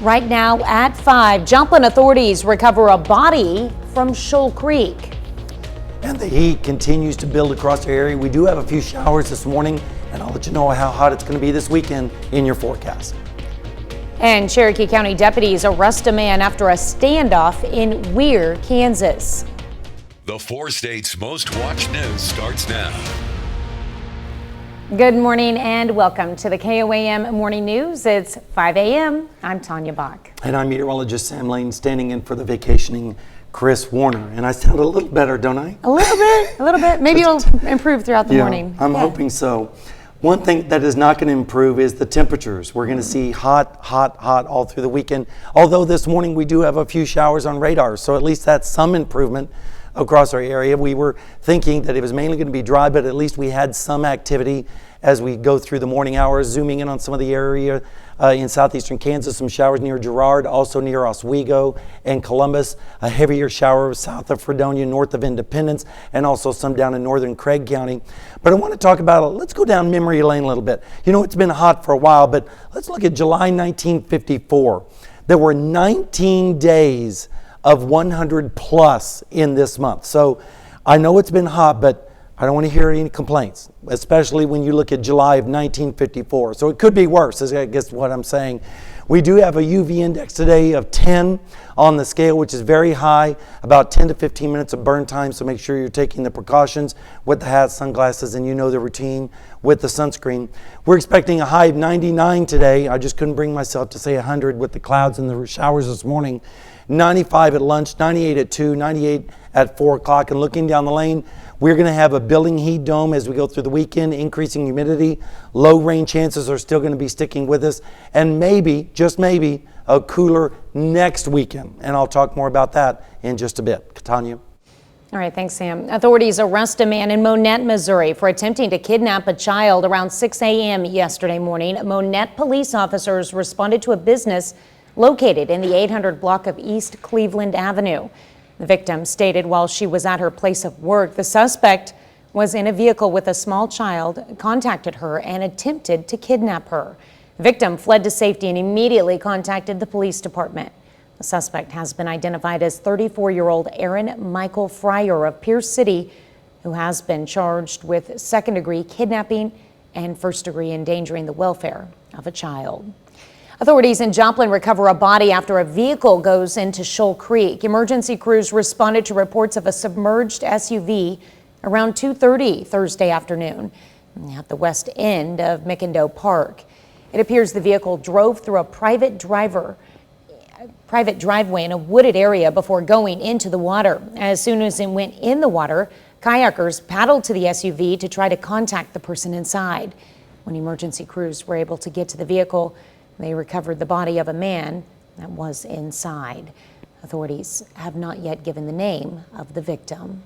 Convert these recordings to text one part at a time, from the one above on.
Right now at 5, Joplin authorities recover a body from Shoal Creek. And the heat continues to build across the area. We do have a few showers this morning, and I'll let you know how hot it's going to be this weekend in your forecast. And Cherokee County deputies arrest a man after a standoff in Weir, Kansas. The 4 states' most watched news starts now. Good morning and welcome to the KOAM Morning News. It's 5 a.m. I'm Tanya Bach. And I'm meteorologist Sam Lane, standing in for the vacationing Chris Warner. And I sound a little better, don't I? A little bit. Maybe it'll improve throughout the morning. I'm hoping so. One thing that is not going to improve is the temperatures. We're going to see hot all through the weekend. Although this morning we do have a few showers on radar, so at least that's some improvement across our area. We were thinking that it was mainly going to be dry, but at least we had some activity as we go through the morning hours, zooming in on some of the area in southeastern Kansas, some showers near Girard, also near Oswego and Columbus, a heavier shower south of Fredonia, north of Independence, and also some down in northern Craig County. But I want to talk about, let's go down memory lane a little bit. You know, it's been hot for a while, but let's look at July 1954. There were 19 days of 100 plus in this month. So I know it's been hot, but I don't want to hear any complaints, especially when you look at July of 1954. So it could be worse, is I guess what I'm saying. We do have a UV index today of 10 on the scale, which is very high, about 10 to 15 minutes of burn time. So make sure you're taking the precautions with the hat, sunglasses, and you know the routine with the sunscreen. We're expecting a high of 99 today. I just couldn't bring myself to say 100 with the clouds and the showers this morning. 95 at lunch, 98 at 2, 98 at 4 o'clock. And looking down the lane, we're going to have a building heat dome as we go through the weekend, increasing humidity. Low rain chances are still going to be sticking with us. And maybe, just maybe, a cooler next weekend. And I'll talk more about that in just a bit. Tanya. All right, thanks, Sam. Authorities arrest a man in Monette, Missouri for attempting to kidnap a child around 6 a.m. yesterday morning. Monette police officers responded to a business located in the 800 block of East Cleveland Avenue. The victim stated while she was at her place of work, the suspect was in a vehicle with a small child, contacted her, and attempted to kidnap her. The victim fled to safety and immediately contacted the police department. The suspect has been identified as 34-year-old Aaron Michael Fryer of Pierce City, who has been charged with second-degree kidnapping and first-degree endangering the welfare of a child. Authorities in Joplin recover a body after a vehicle goes into Shoal Creek. Emergency crews responded to reports of a submerged SUV around 2:30 Thursday afternoon at the west end of McIndoe Park. It appears the vehicle drove through a private driveway in a wooded area before going into the water. As soon as it went in the water, kayakers paddled to the SUV to try to contact the person inside. When emergency crews were able to get to the vehicle, they recovered the body of a man that was inside. Authorities have not yet given the name of the victim.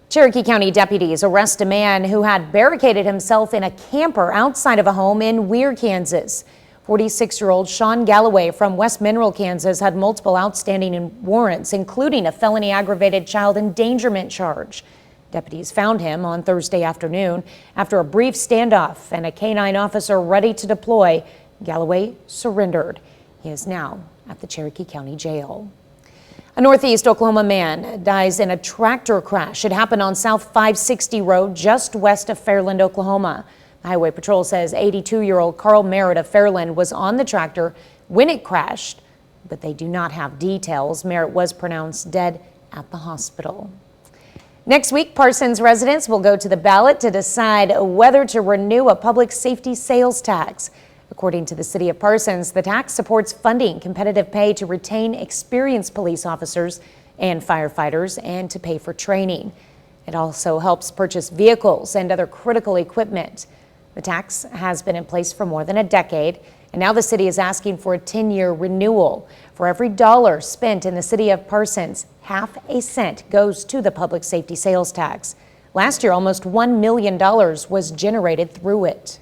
Cherokee County deputies arrest a man who had barricaded himself in a camper outside of a home in Weir, Kansas. 46-year-old Sean Galloway from West Mineral, Kansas had multiple outstanding warrants, including a felony aggravated child endangerment charge. Deputies found him on Thursday afternoon after a brief standoff and a canine officer ready to deploy. Galloway surrendered. He is now at the Cherokee County Jail. A Northeast Oklahoma man dies in a tractor crash. It happened on South 560 Road just west of Fairland, Oklahoma. The Highway Patrol says 82-year-old Carl Merritt of Fairland was on the tractor when it crashed, but they do not have details. Merritt was pronounced dead at the hospital. Next week, Parsons residents will go to the ballot to decide whether to renew a public safety sales tax. According to the city of Parsons, the tax supports funding competitive pay to retain experienced police officers and firefighters and to pay for training. It also helps purchase vehicles and other critical equipment. The tax has been in place for more than a decade, and now the city is asking for a 10-year renewal. For every dollar spent in the city of Parsons, half a cent goes to the public safety sales tax. Last year, almost $1 million was generated through it.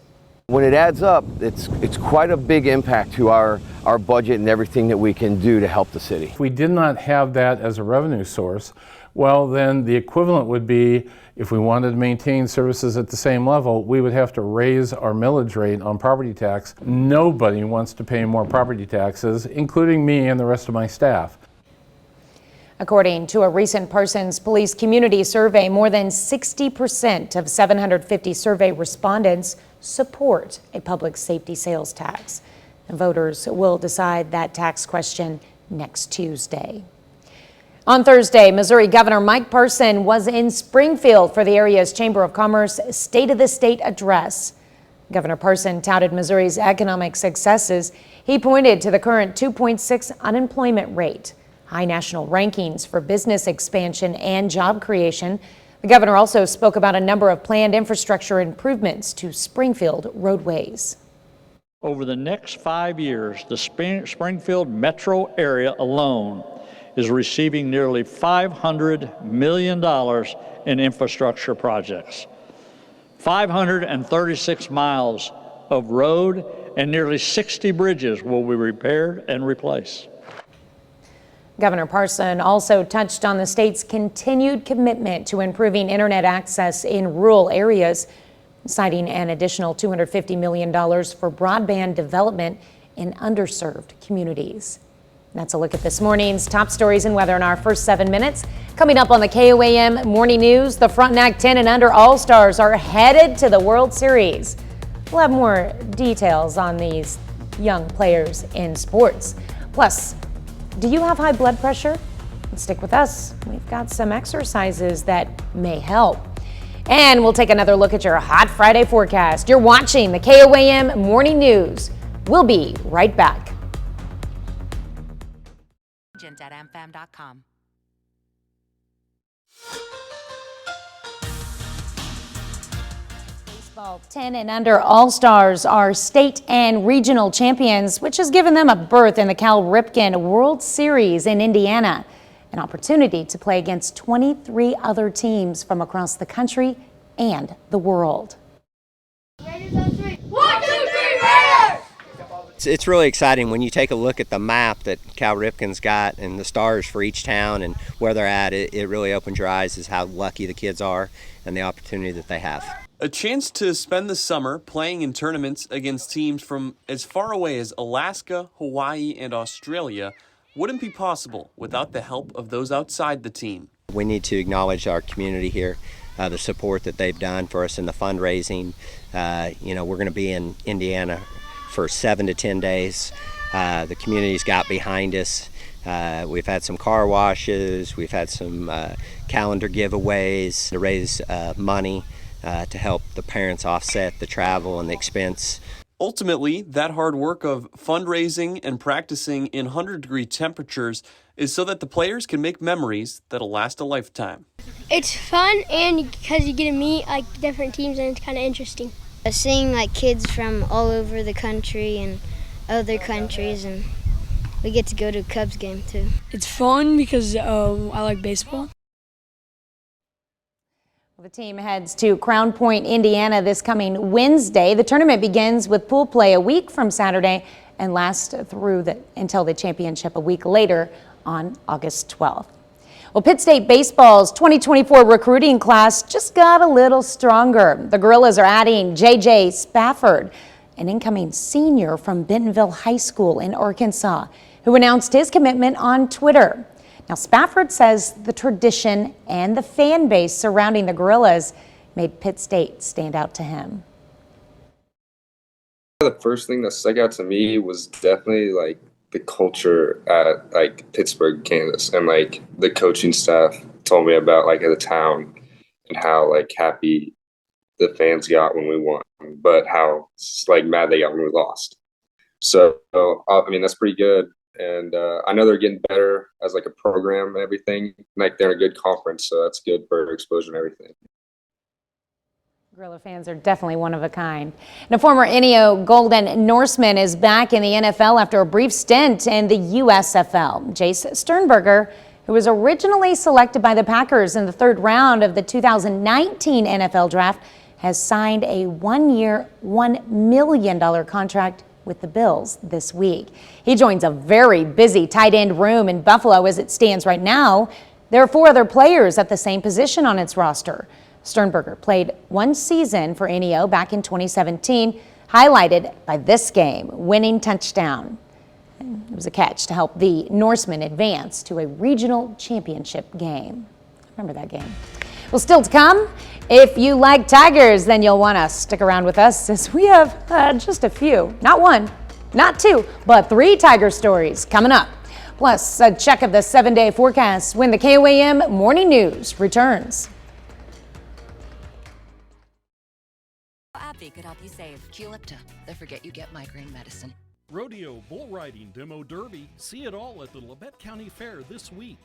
When it adds up, it's quite a big impact to our budget and everything that we can do to help the city. If we did not have that as a revenue source, well, then the equivalent would be, if we wanted to maintain services at the same level, we would have to raise our millage rate on property tax. Nobody wants to pay more property taxes, including me and the rest of my staff. According to a recent Parsons Police community survey, more than 60% of 750 survey respondents support a public safety sales tax. And voters will decide that tax question next Tuesday. On Thursday, Missouri Governor Mike Parson was in Springfield for the area's Chamber of Commerce State of the State address. Governor Parson touted Missouri's economic successes. He pointed to the current 2.6 unemployment rate, high national rankings for business expansion and job creation. The governor also spoke about a number of planned infrastructure improvements to Springfield roadways. Over the next 5 years, the Springfield metro area alone is receiving nearly $500 million in infrastructure projects. 536 miles of road and nearly 60 bridges will be repaired and replaced. Governor Parson also touched on the state's continued commitment to improving internet access in rural areas, citing an additional $250 million for broadband development in underserved communities. That's a look at this morning's top stories and weather in our first 7 minutes. Coming up on the KOAM Morning News, the Frontenac 10 and under All-Stars are headed to the World Series. We'll have more details on these young players in sports. Plus, do you have high blood pressure? Stick with us. We've got some exercises that may help. And we'll take another look at your Hot Friday forecast. You're watching the KOAM Morning News. We'll be right back. At amfam.com. Baseball 10 and under All-Stars are state and regional champions, which has given them a berth in the Cal Ripken World Series in Indiana, an opportunity to play against 23 other teams from across the country and the world. Raiders on three. 1, 2, 3, Raiders! It's really exciting when you take a look at the map that Cal Ripken's got and the stars for each town and where they're at. It really opens your eyes as how lucky the kids are and the opportunity that they have. A chance to spend the summer playing in tournaments against teams from as far away as Alaska, Hawaii, and Australia wouldn't be possible without the help of those outside the team. We need to acknowledge our community here, the support that they've done for us in the fundraising. We're going to be in Indiana for 7 to 10 days. The community's got behind us. We've had some car washes, we've had some calendar giveaways to raise money to help the parents offset the travel and the expense. Ultimately, that hard work of fundraising and practicing in 100-degree temperatures is so that the players can make memories that'll last a lifetime. It's fun, and because you get to meet different teams, and it's kind of interesting. Seeing kids from all over the country and other countries, and we get to go to a Cubs game too. It's fun because I like baseball. The team heads to Crown Point, Indiana this coming Wednesday. The tournament begins with pool play a week from Saturday and lasts until the championship a week later on August 12th. Well, Pitt State Baseball's 2024 recruiting class just got a little stronger. The Gorillas are adding J.J. Spafford, an incoming senior from Bentonville High School in Arkansas, who announced his commitment on Twitter. Now, Spafford says the tradition and the fan base surrounding the Gorillas made Pitt State stand out to him. The first thing that stuck out to me was definitely the culture at Pittsburgh, Kansas, and the coaching staff told me about the town and how happy the fans got when we won, but how mad they got when we lost. So that's pretty good, and I know they're getting better as a program and everything. They're in a good conference, so that's good for exposure and everything. Gorilla fans are definitely one of a kind. Now, former Inyo Golden Norseman is back in the NFL after a brief stint in the USFL. Jace Sternberger, who was originally selected by the Packers in the 3rd round of the 2019 NFL Draft, has signed a 1-year, $1 million contract with the Bills this week. He joins a very busy tight end room in Buffalo as it stands right now. There are 4 other players at the same position on its roster. Sternberger played 1 season for NEO back in 2017, highlighted by this game-winning touchdown. It was a catch to help the Norsemen advance to a regional championship game. Remember that game. Well, still to come, if you like tigers, then you'll want to stick around with us as we have just a few, not 1, not 2, but 3 tiger stories coming up. Plus, a check of the 7-day forecast when the KOAM Morning News returns. AbbVie could help you save. Qulipta, they forget you get migraine medicine. Rodeo, bull riding, demo derby. See it all at the Labette County Fair this week.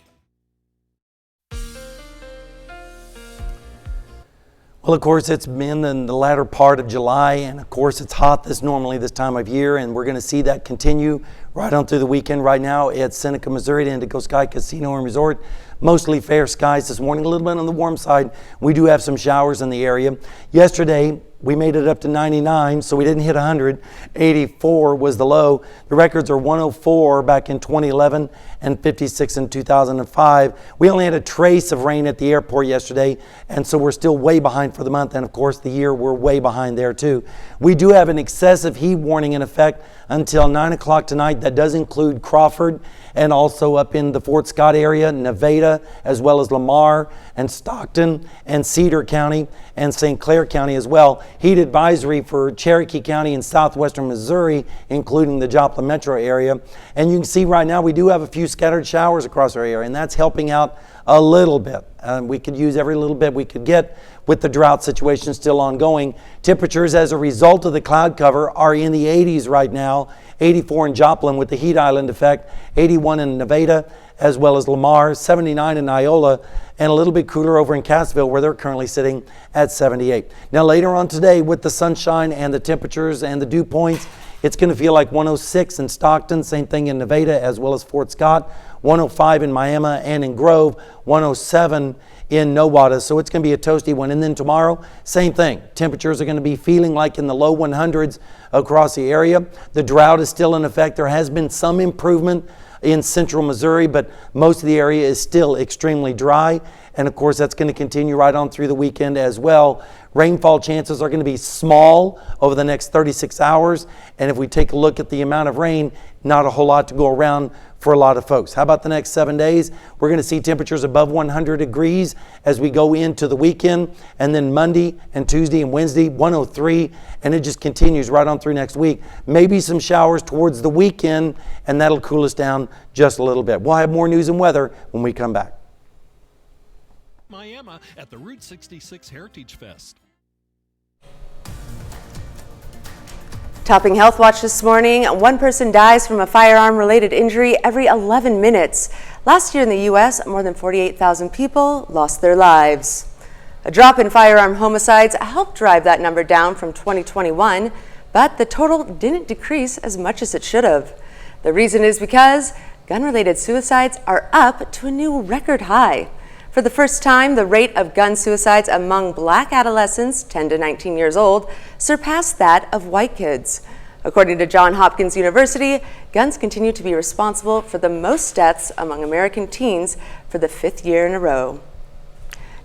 Well, of course, it's been in the latter part of July, and of course, it's hot normally this time of year, and we're going to see that continue right on through the weekend. Right now at Seneca, Missouri, the Indigo Sky Casino and Resort, mostly fair skies this morning, a little bit on the warm side. We do have some showers in the area. Yesterday, we made it up to 99, so we didn't hit 100. 84 was the low. The records are 104 back in 2011 and 56 in 2005. We only had a trace of rain at the airport yesterday, and so we're still way behind for the month. And of course, the year we're way behind there too. We do have an excessive heat warning in effect until 9 o'clock tonight. That does include Crawford and also up in the Fort Scott area, Nevada, as well as Lamar and Stockton and Cedar County and St. Clair County as well. Heat advisory for Cherokee County and southwestern Missouri, including the Joplin metro area. And you can see right now we do have a few scattered showers across our area, and that's helping out a little bit. We could use every little bit we could get with the drought situation still ongoing. Temperatures as a result of the cloud cover are in the 80s right now. 84 in Joplin with the heat island effect, 81 in Nevada, as well as Lamar, 79 in Iola, and a little bit cooler over in Cassville where they're currently sitting at 78. Now later on today with the sunshine and the temperatures and the dew points, it's going to feel like 106 in Stockton, same thing in Nevada as well as Fort Scott, 105 in Miami and in Grove, 107 in Nowata. So it's going to be a toasty one. And then tomorrow, same thing. Temperatures are going to be feeling like in the low 100s across the area. The drought is still in effect. There has been some improvement in central Missouri, but most of the area is still extremely dry. And of course, that's going to continue right on through the weekend as well. Rainfall chances are going to be small over the next 36 hours. And if we take a look at the amount of rain, not a whole lot to go around for a lot of folks. How about the next 7 days? We're going to see temperatures above 100 degrees as we go into the weekend. And then Monday and Tuesday and Wednesday, 103. And it just continues right on through next week. Maybe some showers towards the weekend, and that'll cool us down just a little bit. We'll have more news and weather when we come back. Miami at the Route 66 Heritage Fest. Topping Health Watch this morning, 1 person dies from a firearm-related injury every 11 minutes. Last year in the U.S., more than 48,000 people lost their lives. A drop in firearm homicides helped drive that number down from 2021, but the total didn't decrease as much as it should have. The reason is because gun-related suicides are up to a new record high. For the first time, the rate of gun suicides among black adolescents 10 to 19 years old surpassed that of white kids. According to Johns Hopkins University, guns continue to be responsible for the most deaths among American teens for the 5th year in a row.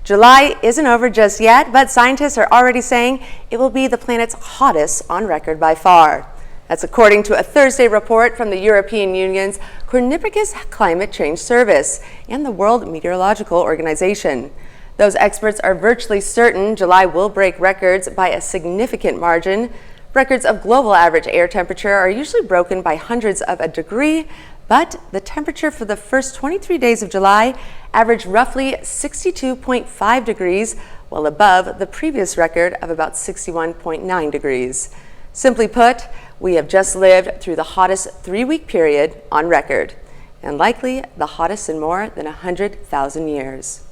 July isn't over just yet, but scientists are already saying it will be the planet's hottest on record by far. That's according to a Thursday report from the European Union's Copernicus Climate Change Service and the World Meteorological Organization. Those experts are virtually certain July will break records by a significant margin. Records of global average air temperature are usually broken by hundredths of a degree, but the temperature for the first 23 days of July averaged roughly 62.5 degrees, well above the previous record of about 61.9 degrees. Simply put, we have just lived through the hottest 3-week period on record, and likely the hottest in more than 100,000 years.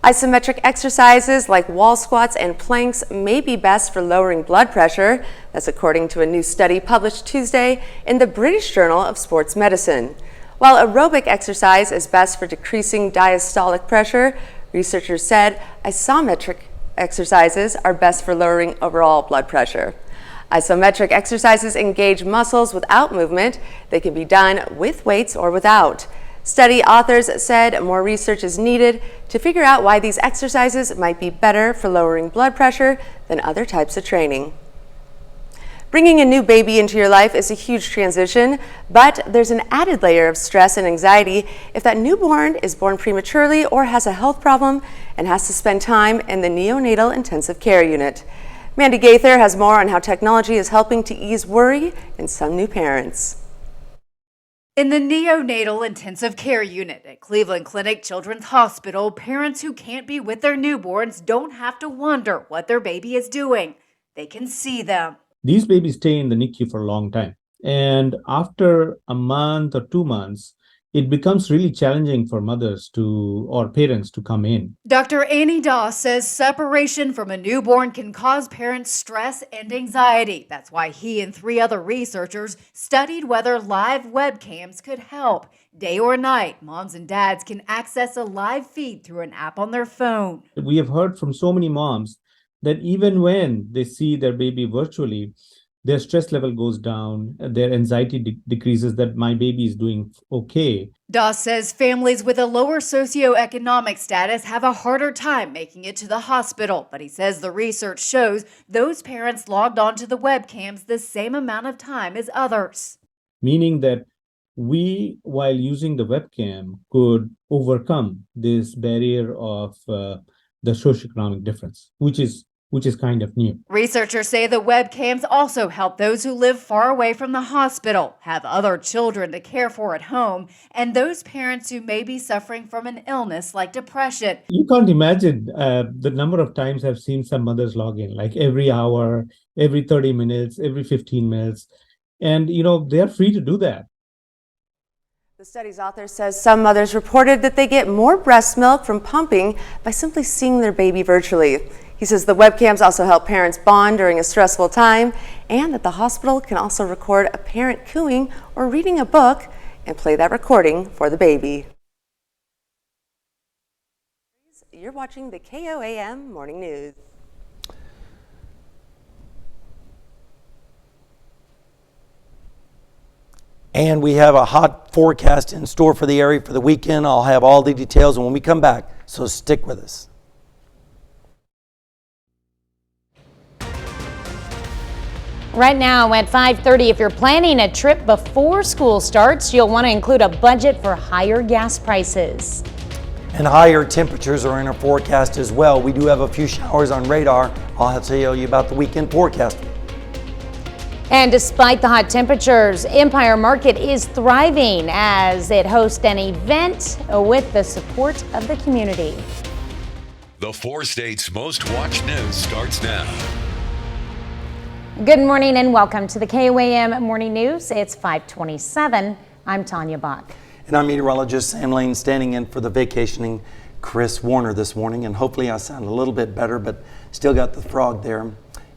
Isometric exercises like wall squats and planks may be best for lowering blood pressure. That's according to a new study published Tuesday in the British Journal of Sports Medicine. While aerobic exercise is best for decreasing diastolic pressure, researchers said isometric exercises are best for lowering overall blood pressure. Isometric exercises engage muscles without movement. They can be done with weights or without. Study authors said more research is needed to figure out why these exercises might be better for lowering blood pressure than other types of training. Bringing a new baby into your life is a huge transition, but there's an added layer of stress and anxiety if that newborn is born prematurely or has a health problem and has to spend time in the neonatal intensive care unit. Mandy Gaither has more on how technology is helping to ease worry in some new parents. In the neonatal intensive care unit at Cleveland Clinic Children's Hospital, parents who can't be with their newborns don't have to wonder what their baby is doing. They can see them. These babies stay in the NICU for a long time. And after a month or 2 months, it becomes really challenging for mothers or parents to come in. Dr. Annie Doss says separation from a newborn can cause parents stress and anxiety. That's why he and 3 other researchers studied whether live webcams could help. Day or night, moms and dads can access a live feed through an app on their phone. We have heard from so many moms that even when they see their baby virtually, their stress level goes down, their anxiety decreases, that my baby is doing okay. Doss says families with a lower socioeconomic status have a harder time making it to the hospital, but he says the research shows those parents logged onto the webcams the same amount of time as others. Meaning that we, while using the webcam, could overcome this barrier of the socioeconomic difference, which is kind of new. Researchers say the webcams also help those who live far away from the hospital, have other children to care for at home, and those parents who may be suffering from an illness like depression. You can't imagine the number of times I've seen some mothers log in, like every hour, every 30 minutes, every 15 minutes. And, they're free to do that. The study's author says some mothers reported that they get more breast milk from pumping by simply seeing their baby virtually. He says the webcams also help parents bond during a stressful time, and that the hospital can also record a parent cooing or reading a book and play that recording for the baby. You're watching the KOAM Morning News. And we have a hot forecast in store for the area for the weekend. I'll have all the details when we come back, so stick with us. Right now at 5:30, if you're planning a trip before school starts, you'll want to include a budget for higher gas prices. And higher temperatures are in our forecast as well. We do have a few showers on radar. I'll have to tell you about the weekend forecast. And despite the hot temperatures, Empire Market is thriving as it hosts an event with the support of the community. The 4 states' most watched news starts now. Good morning and welcome to the KOAM Morning News. It's 5:27. I'm Tanya Bach. And I'm meteorologist Sam Lane, standing in for the vacationing Chris Warner this morning. And hopefully I sound a little bit better, but still got the frog there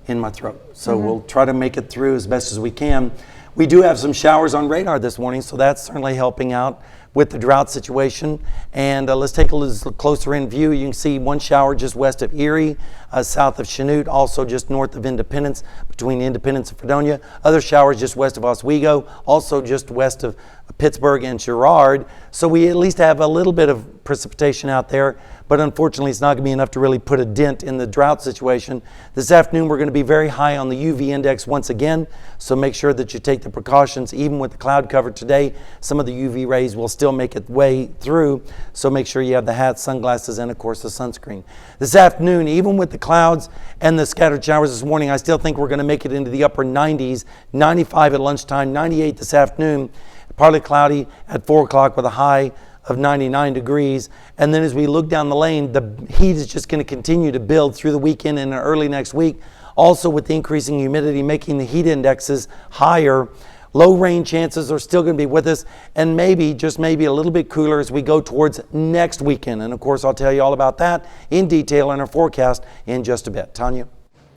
in my throat. So we'll try to make it through as best as we can. We do have some showers on radar this morning, so that's certainly helping out with the drought situation. And let's take a little closer in view. You can see one shower just west of Erie, south of Chanute, also just north of Independence, between Independence and Fredonia. Other showers just west of Oswego, also just west of Pittsburgh and Girard. So we at least have a little bit of precipitation out there, but unfortunately it's not going to be enough to really put a dent in the drought situation. This afternoon we're going to be very high on the UV index once again, so make sure that you take the precautions. Even with the cloud cover today, some of the UV rays will still make its way through, so make sure you have the hat, sunglasses, and of course the sunscreen. This afternoon, even with the clouds and the scattered showers this morning, I still think we're going to make it into the upper 90s, 95 at lunchtime, 98 this afternoon. Partly cloudy at 4 o'clock with a high of 99 degrees. And then as we look down the lane, the heat is just going to continue to build through the weekend and early next week. Also with the increasing humidity making the heat indexes higher. Low rain chances are still going to be with us, and maybe, just maybe, a little bit cooler as we go towards next weekend. And of course, I'll tell you all about that in detail in our forecast in just a bit. Tanya?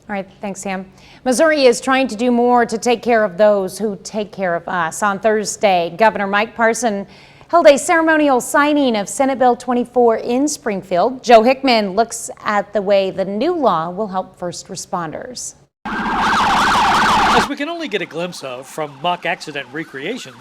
All right, thanks, Sam. Missouri is trying to do more to take care of those who take care of us. On Thursday, Governor Mike Parson held a ceremonial signing of Senate Bill 24 in Springfield. Joe Hickman looks at the way the new law will help first responders. As we can only get a glimpse of from mock accident recreations,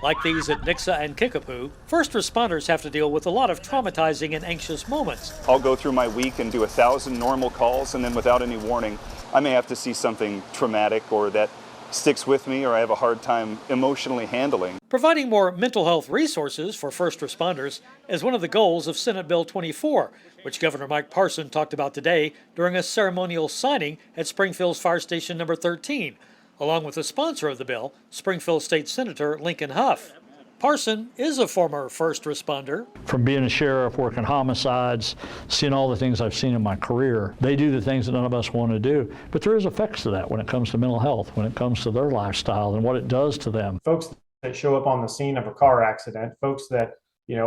Like these at Nixa and Kickapoo, first responders have to deal with a lot of traumatizing and anxious moments. I'll go through my week and do 1,000 normal calls, and then without any warning, I may have to see something traumatic or that sticks with me or I have a hard time emotionally handling. Providing more mental health resources for first responders is one of the goals of Senate Bill 24, which Governor Mike Parson talked about today during a ceremonial signing at Springfield's Fire Station number 13, along with the sponsor of the bill, Springfield State Senator Lincoln Huff. Parson is a former first responder. From being a sheriff, working homicides, seeing all the things I've seen in my career, they do the things that none of us want to do. But there is effects to that when it comes to mental health, when it comes to their lifestyle and what it does to them. Folks that show up on the scene of a car accident, folks that,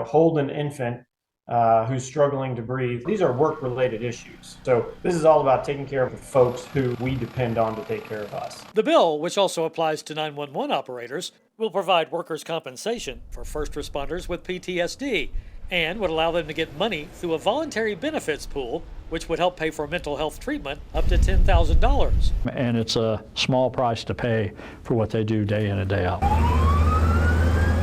hold an infant who's struggling to breathe. These are work-related issues. So this is all about taking care of the folks who we depend on to take care of us. The bill, which also applies to 911 operators, will provide workers' compensation for first responders with PTSD and would allow them to get money through a voluntary benefits pool, which would help pay for mental health treatment up to $10,000. And it's a small price to pay for what they do day in and day out.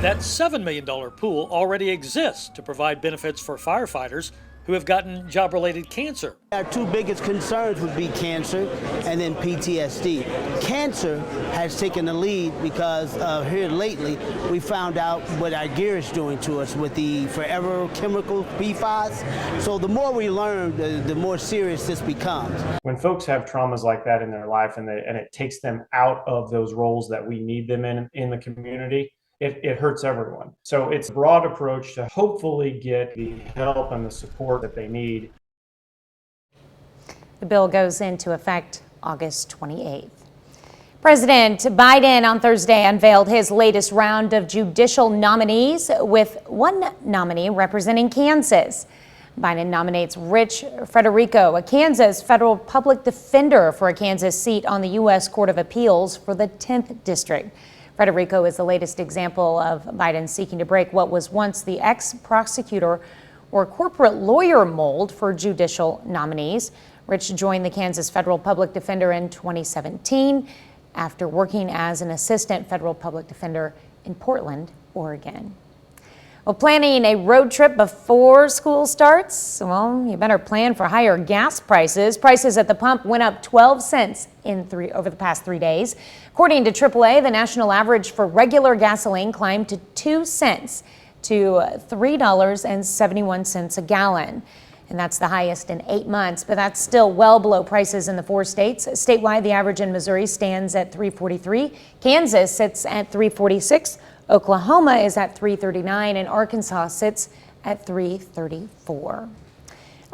That $7 million pool already exists to provide benefits for firefighters who have gotten job-related cancer. Our two biggest concerns would be cancer and then PTSD. Cancer has taken the lead because here lately we found out what our gear is doing to us with the forever chemical PFAS. So the more we learn, the more serious this becomes. When folks have traumas like that in their life and it takes them out of those roles that we need them in the community, it hurts everyone. So it's a broad approach to hopefully get the help and the support that they need. The bill goes into effect August 28th. President Biden on Thursday unveiled his latest round of judicial nominees, with one nominee representing Kansas. Biden nominates Rich Federico, a Kansas federal public defender, for a Kansas seat on the U.S. Court of Appeals for the 10th District. Federico is the latest example of Biden seeking to break what was once the ex-prosecutor or corporate lawyer mold for judicial nominees. Rich joined the Kansas federal public defender in 2017 after working as an assistant federal public defender in Portland, Oregon. Well, planning a road trip before school starts? Well, you better plan for higher gas prices. Prices at the pump went up 12 cents over the past 3 days. According to AAA, the national average for regular gasoline climbed to 2 cents to $3.71 a gallon. And that's the highest in 8 months, but that's still well below prices in the 4 states. Statewide, the average in Missouri stands at $3.43. Kansas sits at $3.46. Oklahoma is at $3.39 and Arkansas sits at $3.34.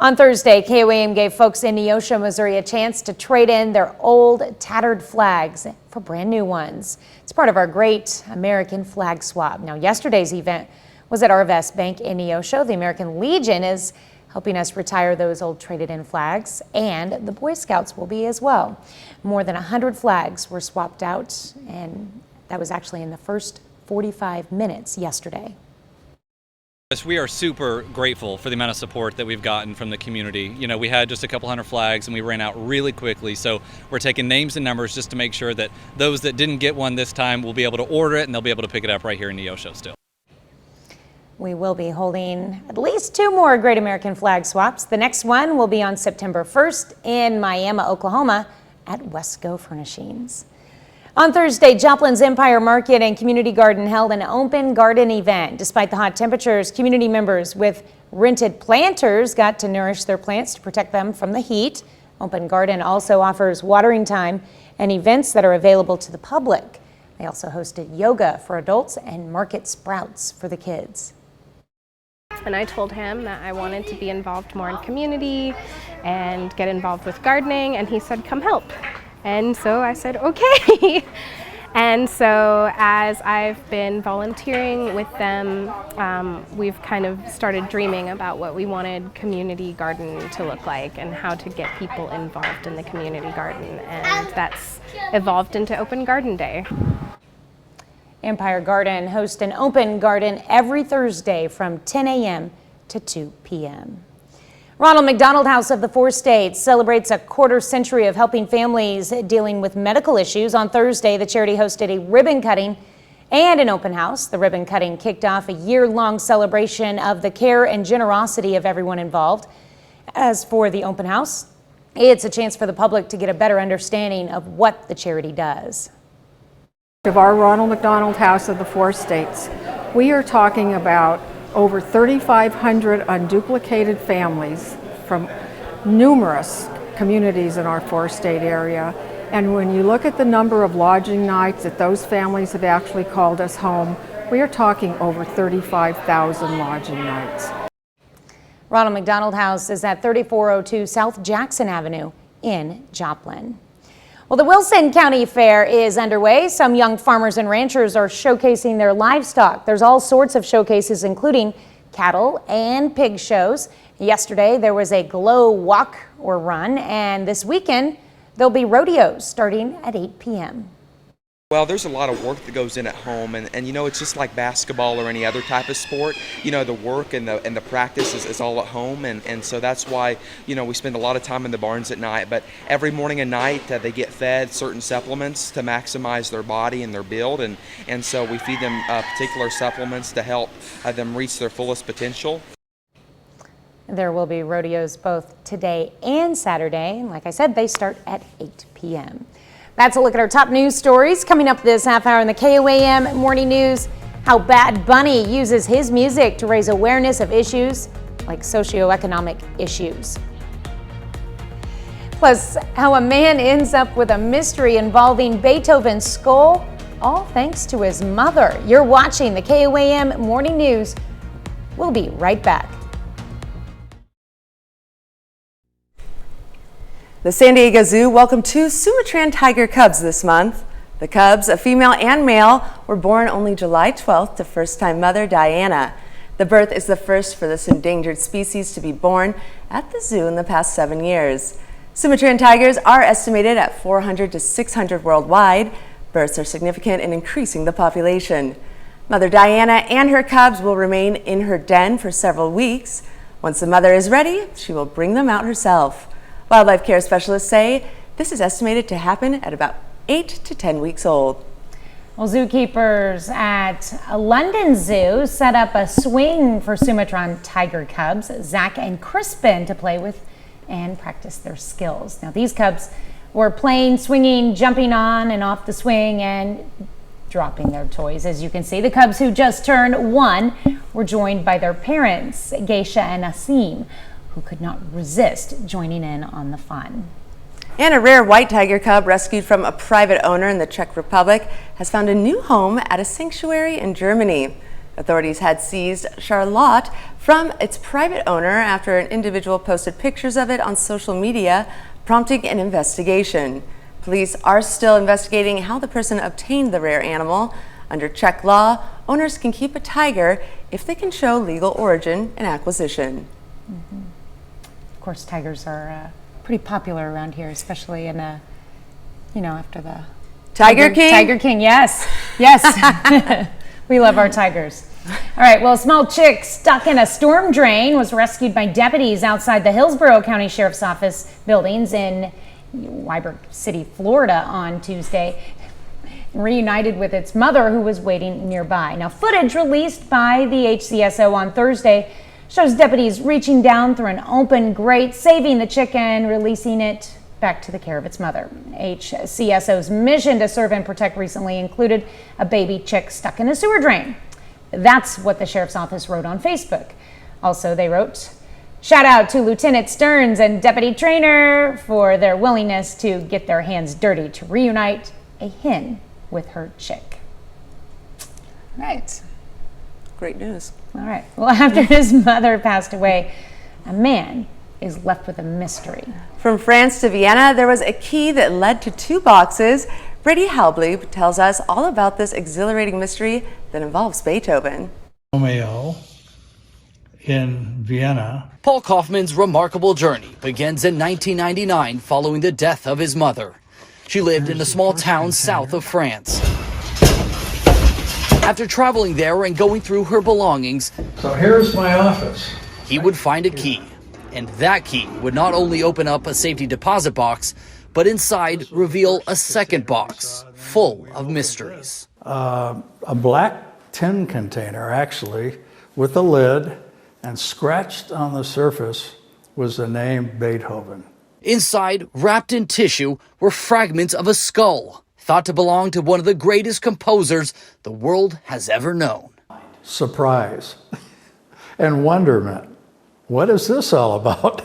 On Thursday, KOAM gave folks in Neosho, Missouri a chance to trade in their old tattered flags for brand new ones. It's part of our Great American Flag Swap. Now, yesterday's event was at Arvest Bank in Neosho. The American Legion is helping us retire those old traded in flags, and the Boy Scouts will be as well. More than 100 flags were swapped out, and that was actually in the first 45 minutes yesterday. Yes, we are super grateful for the amount of support that we've gotten from the community. You know, we had just a couple hundred flags and we ran out really quickly, so we're taking names and numbers just to make sure that those that didn't get one this time will be able to order it and they'll be able to pick it up right here in Neosho still. We will be holding at least 2 more Great American Flag Swaps. The next one will be on September 1st in Miami, Oklahoma at Wesco Furnishings. On Thursday, Joplin's Empire Market and Community Garden held an open garden event. Despite the hot temperatures, community members with rented planters got to nourish their plants to protect them from the heat. Open Garden also offers watering time and events that are available to the public. They also hosted yoga for adults and market sprouts for the kids. And I told him that I wanted to be involved more in community and get involved with gardening, and he said, come help. And so I said, okay. And so as I've been volunteering with them, we've kind of started dreaming about what we wanted community garden to look like and how to get people involved in the community garden. And that's evolved into Open Garden Day. Empire Garden hosts an open garden every Thursday from 10 a.m. to 2 p.m. Ronald McDonald House of the 4 States celebrates a quarter century of helping families dealing with medical issues. On Thursday, the charity hosted a ribbon cutting And an open house. The ribbon cutting kicked off a year-long celebration of the care and generosity of everyone involved. As for the open house, it's a chance for the public to get a better understanding of what the charity does. Of our Ronald McDonald House of the Four States, we are talking about over 3,500 unduplicated families from numerous communities in our four-state area. And when you look at the number of lodging nights that those families have actually called us home, we are talking over 35,000 lodging nights. Ronald McDonald House is at 3402 South Jackson Avenue in Joplin. Well, the Wilson County Fair is underway. Some young farmers and ranchers are showcasing their livestock. There's all sorts of showcases, including cattle and pig shows. Yesterday, there was a glow walk or run, and this weekend, there'll be rodeos starting at 8 p.m. Well, there's a lot of work that goes in at home, and you know, it's just like basketball or any other type of sport. You know, the work and the practice is all at home, and so that's why, you know, we spend a lot of time in the barns at night. But every morning and night, they get fed certain supplements to maximize their body and their build, and so we feed them particular supplements to help them reach their fullest potential. There will be rodeos both today and Saturday. Like I said, they start at 8 p.m. That's a look at our top news stories. Coming up this half hour in the KOAM Morning News, how Bad Bunny uses his music to raise awareness of issues like socioeconomic issues. Plus, how a man ends up with a mystery involving Beethoven's skull, all thanks to his mother. You're watching the KOAM Morning News. We'll be right back. The San Diego Zoo welcomed 2 Sumatran tiger cubs this month. The cubs, a female and male, were born only July 12th to first-time mother Diana. The birth is the first for this endangered species to be born at the zoo in the past 7 years. Sumatran tigers are estimated at 400 to 600 worldwide. Births are significant in increasing the population. Mother Diana and her cubs will remain in her den for several weeks. Once the mother is ready, she will bring them out herself. Wildlife care specialists say this is estimated to happen at about 8 to 10 weeks old. Well, zookeepers at a London zoo set up a swing for Sumatran tiger cubs, Zach and Crispin, to play with and practice their skills. Now, these cubs were playing, swinging, jumping on and off the swing, and dropping their toys. As you can see, the cubs, who just turned 1, were joined by their parents, Geisha and Asim, who could not resist joining in on the fun. And a rare white tiger cub rescued from a private owner in the Czech Republic has found a new home at a sanctuary in Germany. Authorities had seized Charlotte from its private owner after an individual posted pictures of it on social media, prompting an investigation. Police are still investigating how the person obtained the rare animal. Under Czech law, owners can keep a tiger if they can show legal origin and acquisition. Mm-hmm. Of course, tigers are pretty popular around here, especially in after the Tiger King. Tiger King, yes, yes. We love our tigers. All right. Well, a small chick stuck in a storm drain was rescued by deputies outside the Hillsborough County Sheriff's Office buildings in Ybor City, Florida, on Tuesday. Reunited with its mother, who was waiting nearby. Now, footage released by the HCSO on Thursday shows deputies reaching down through an open grate, saving the chicken, releasing it back to the care of its mother. HCSO's mission to serve and protect recently included a baby chick stuck in a sewer drain. That's what the sheriff's office wrote on Facebook. Also, they wrote, "Shout out to Lieutenant Stearns and Deputy Trainer for their willingness to get their hands dirty to reunite a hen with her chick." Right. Great news. All right. Well, after his mother passed away, a man is left with a mystery. From France to Vienna, there was a key that led to 2 boxes. Brady Halbley tells us all about this exhilarating mystery that involves Beethoven. Romeo in Vienna. Paul Kaufman's remarkable journey begins in 1999 following the death of his mother. She lived in a small town south of France. After traveling there and going through her belongings, So here's my office. he would find a key. And that key would not only open up a safety deposit box, but inside reveal a second box full of mysteries. A black tin container, actually, with a lid, and scratched on the surface was the name Beethoven. Inside, wrapped in tissue, were fragments of a skull, thought to belong to one of the greatest composers the world has ever known. Surprise and wonderment. What is this all about?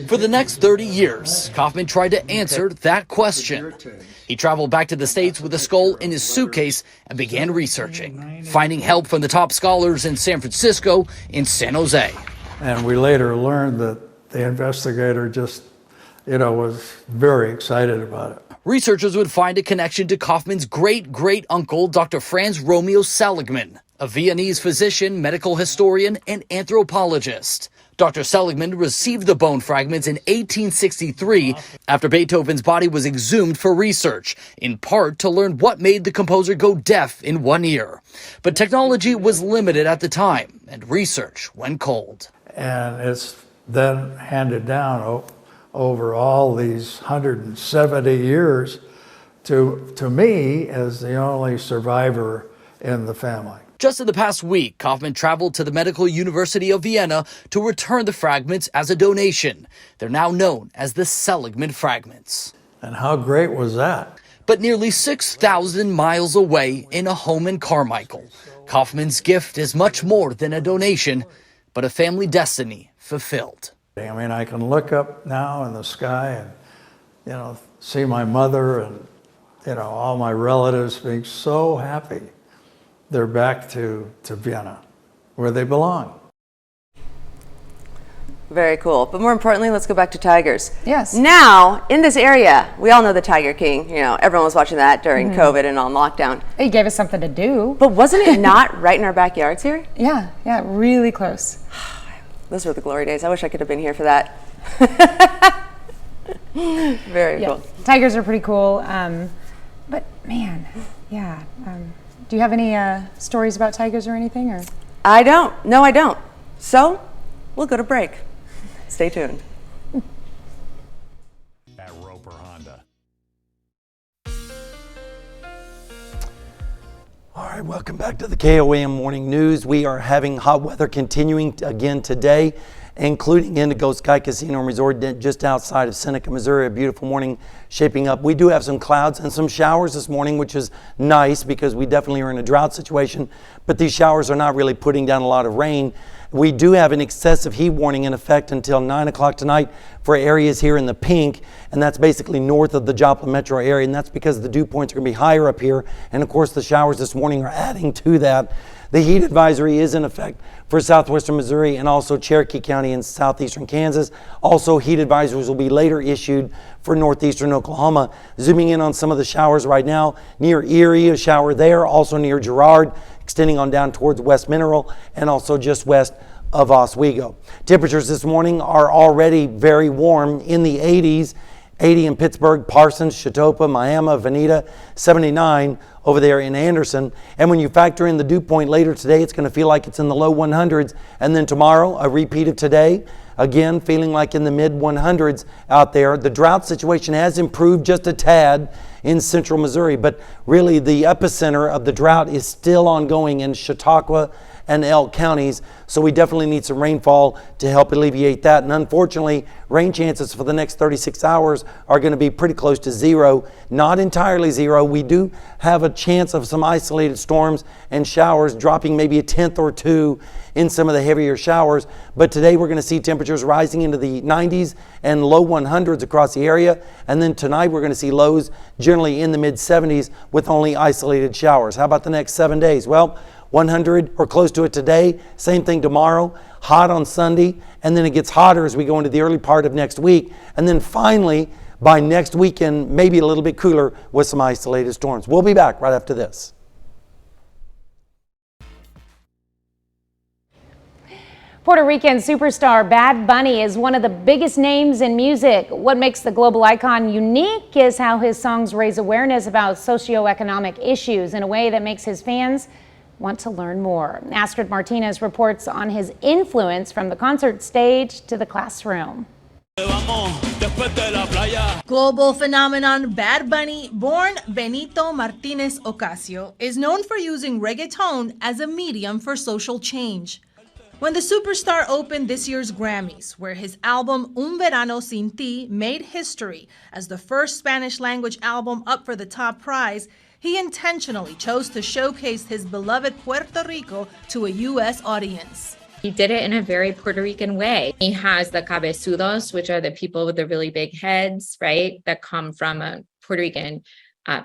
For the next 30 years, Kaufman tried to answer that question. He traveled back to the States with a skull in his suitcase and began researching, finding help from the top scholars in San Francisco and San Jose. And we later learned that the investigator just, was very excited about it. Researchers would find a connection to Kaufman's great-great-uncle, Dr. Franz Romeo Seligman, a Viennese physician, medical historian, and anthropologist. Dr. Seligman received the bone fragments in 1863 after Beethoven's body was exhumed for research, in part to learn what made the composer go deaf in one ear. But technology was limited at the time, and research went cold. And it's then handed down over all these 170 years to me as the only survivor in the family. Just in the past week, Kaufman traveled to the Medical University of Vienna to return the fragments as a donation. They're now known as the Seligman fragments. And how great was that? But nearly 6,000 miles away in a home in Carmichael, Kaufman's gift is much more than a donation, but a family destiny fulfilled. I mean, I can look up now in the sky and, see my mother and, all my relatives being so happy. They're back to Vienna, where they belong. Very cool. But more importantly, let's go back to tigers. Yes. Now, in this area, we all know the Tiger King. Everyone was watching that during COVID and on lockdown. He gave us something to do. But wasn't it not right in our backyards here? Yeah, really close. Those were the glory days. I wish I could have been here for that. Very cool. Tigers are pretty cool. But man, yeah. Do you have any stories about tigers or anything? Or I don't. No, I don't. So we'll go to break. Stay tuned. At Roper Honda. All right, welcome back to the KOAM Morning News. We are having hot weather continuing again today, including Indigo Sky Casino and Resort just outside of Seneca, Missouri. A beautiful morning shaping up. We do have some clouds and some showers this morning, which is nice because we definitely are in a drought situation, but these showers are not really putting down a lot of rain. We do have an excessive heat warning in effect until 9 o'clock tonight for areas here in the pink, and that's basically north of the Joplin metro area, and that's because the dew points are going to be higher up here, and of course the showers this morning are adding to that. The heat advisory is in effect for southwestern Missouri and also Cherokee County and southeastern Kansas. Also, heat advisories will be later issued for northeastern Oklahoma. Zooming in on some of the showers right now, near Erie, a shower there, also near Girard, extending on down towards West Mineral, and also just west of Oswego. Temperatures this morning are already very warm in the 80s. 80 in Pittsburgh, Parsons, Chautauqua, Miami, Veneta, 79 over there in Anderson. And when you factor in the dew point later today, it's going to feel like it's in the low 100s. And then tomorrow, a repeat of today, again, feeling like in the mid 100s out there. The drought situation has improved just a tad in central Missouri, but really the epicenter of the drought is still ongoing in Chautauqua and Elk counties, so we definitely need some rainfall to help alleviate that. And unfortunately, rain chances for the next 36 hours are going to be pretty close to zero. Not entirely zero. We do have a chance of some isolated storms and showers dropping maybe a tenth or two in some of the heavier showers. But today we're going to see temperatures rising into the 90s and low 100s across the area. And then tonight we're going to see lows generally in the mid 70s with only isolated showers. How about the next 7 days? Well, 100 or close to it today, same thing tomorrow, hot on Sunday, and then it gets hotter as we go into the early part of next week. And then finally, by next weekend, maybe a little bit cooler with some isolated storms. We'll be back right after this. Puerto Rican superstar Bad Bunny is one of the biggest names in music. What makes the global icon unique is how his songs raise awareness about socioeconomic issues in a way that makes his fans want to learn more. Astrid Martinez reports on his influence from the concert stage to the classroom. Global phenomenon Bad Bunny, born Benito Martinez Ocasio, is known for using reggaeton as a medium for social change. When the superstar opened this year's Grammys, where his album Un Verano Sin Ti made history as the first Spanish-language album up for the top prize, he intentionally chose to showcase his beloved Puerto Rico to a U.S. audience. He did it in a very Puerto Rican way. He has the cabezudos, which are the people with the really big heads, right, that come from a Puerto Rican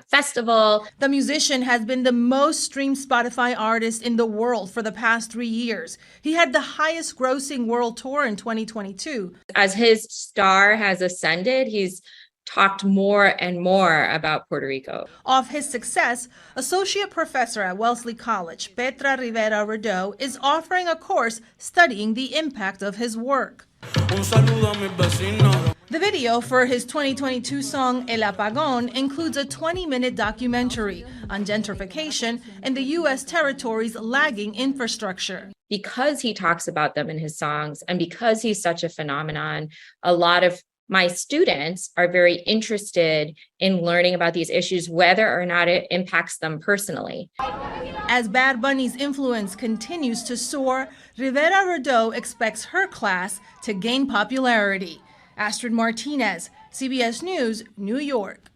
festival. The musician has been the most streamed Spotify artist in the world for the past 3 years. He had the highest grossing world tour in 2022. As his star has ascended, he's talked more and more about Puerto Rico. Off his success, associate professor at Wellesley College, Petra Rivera Rideau, is offering a course studying the impact of his work. The video for his 2022 song El Apagón includes a 20-minute documentary on gentrification and the U.S. territory's lagging infrastructure. Because he talks about them in his songs and because he's such a phenomenon, a lot of my students are very interested in learning about these issues, whether or not it impacts them personally. As Bad Bunny's influence continues to soar, Rivera Rideau expects her class to gain popularity. Astrid Martinez, CBS News, New York.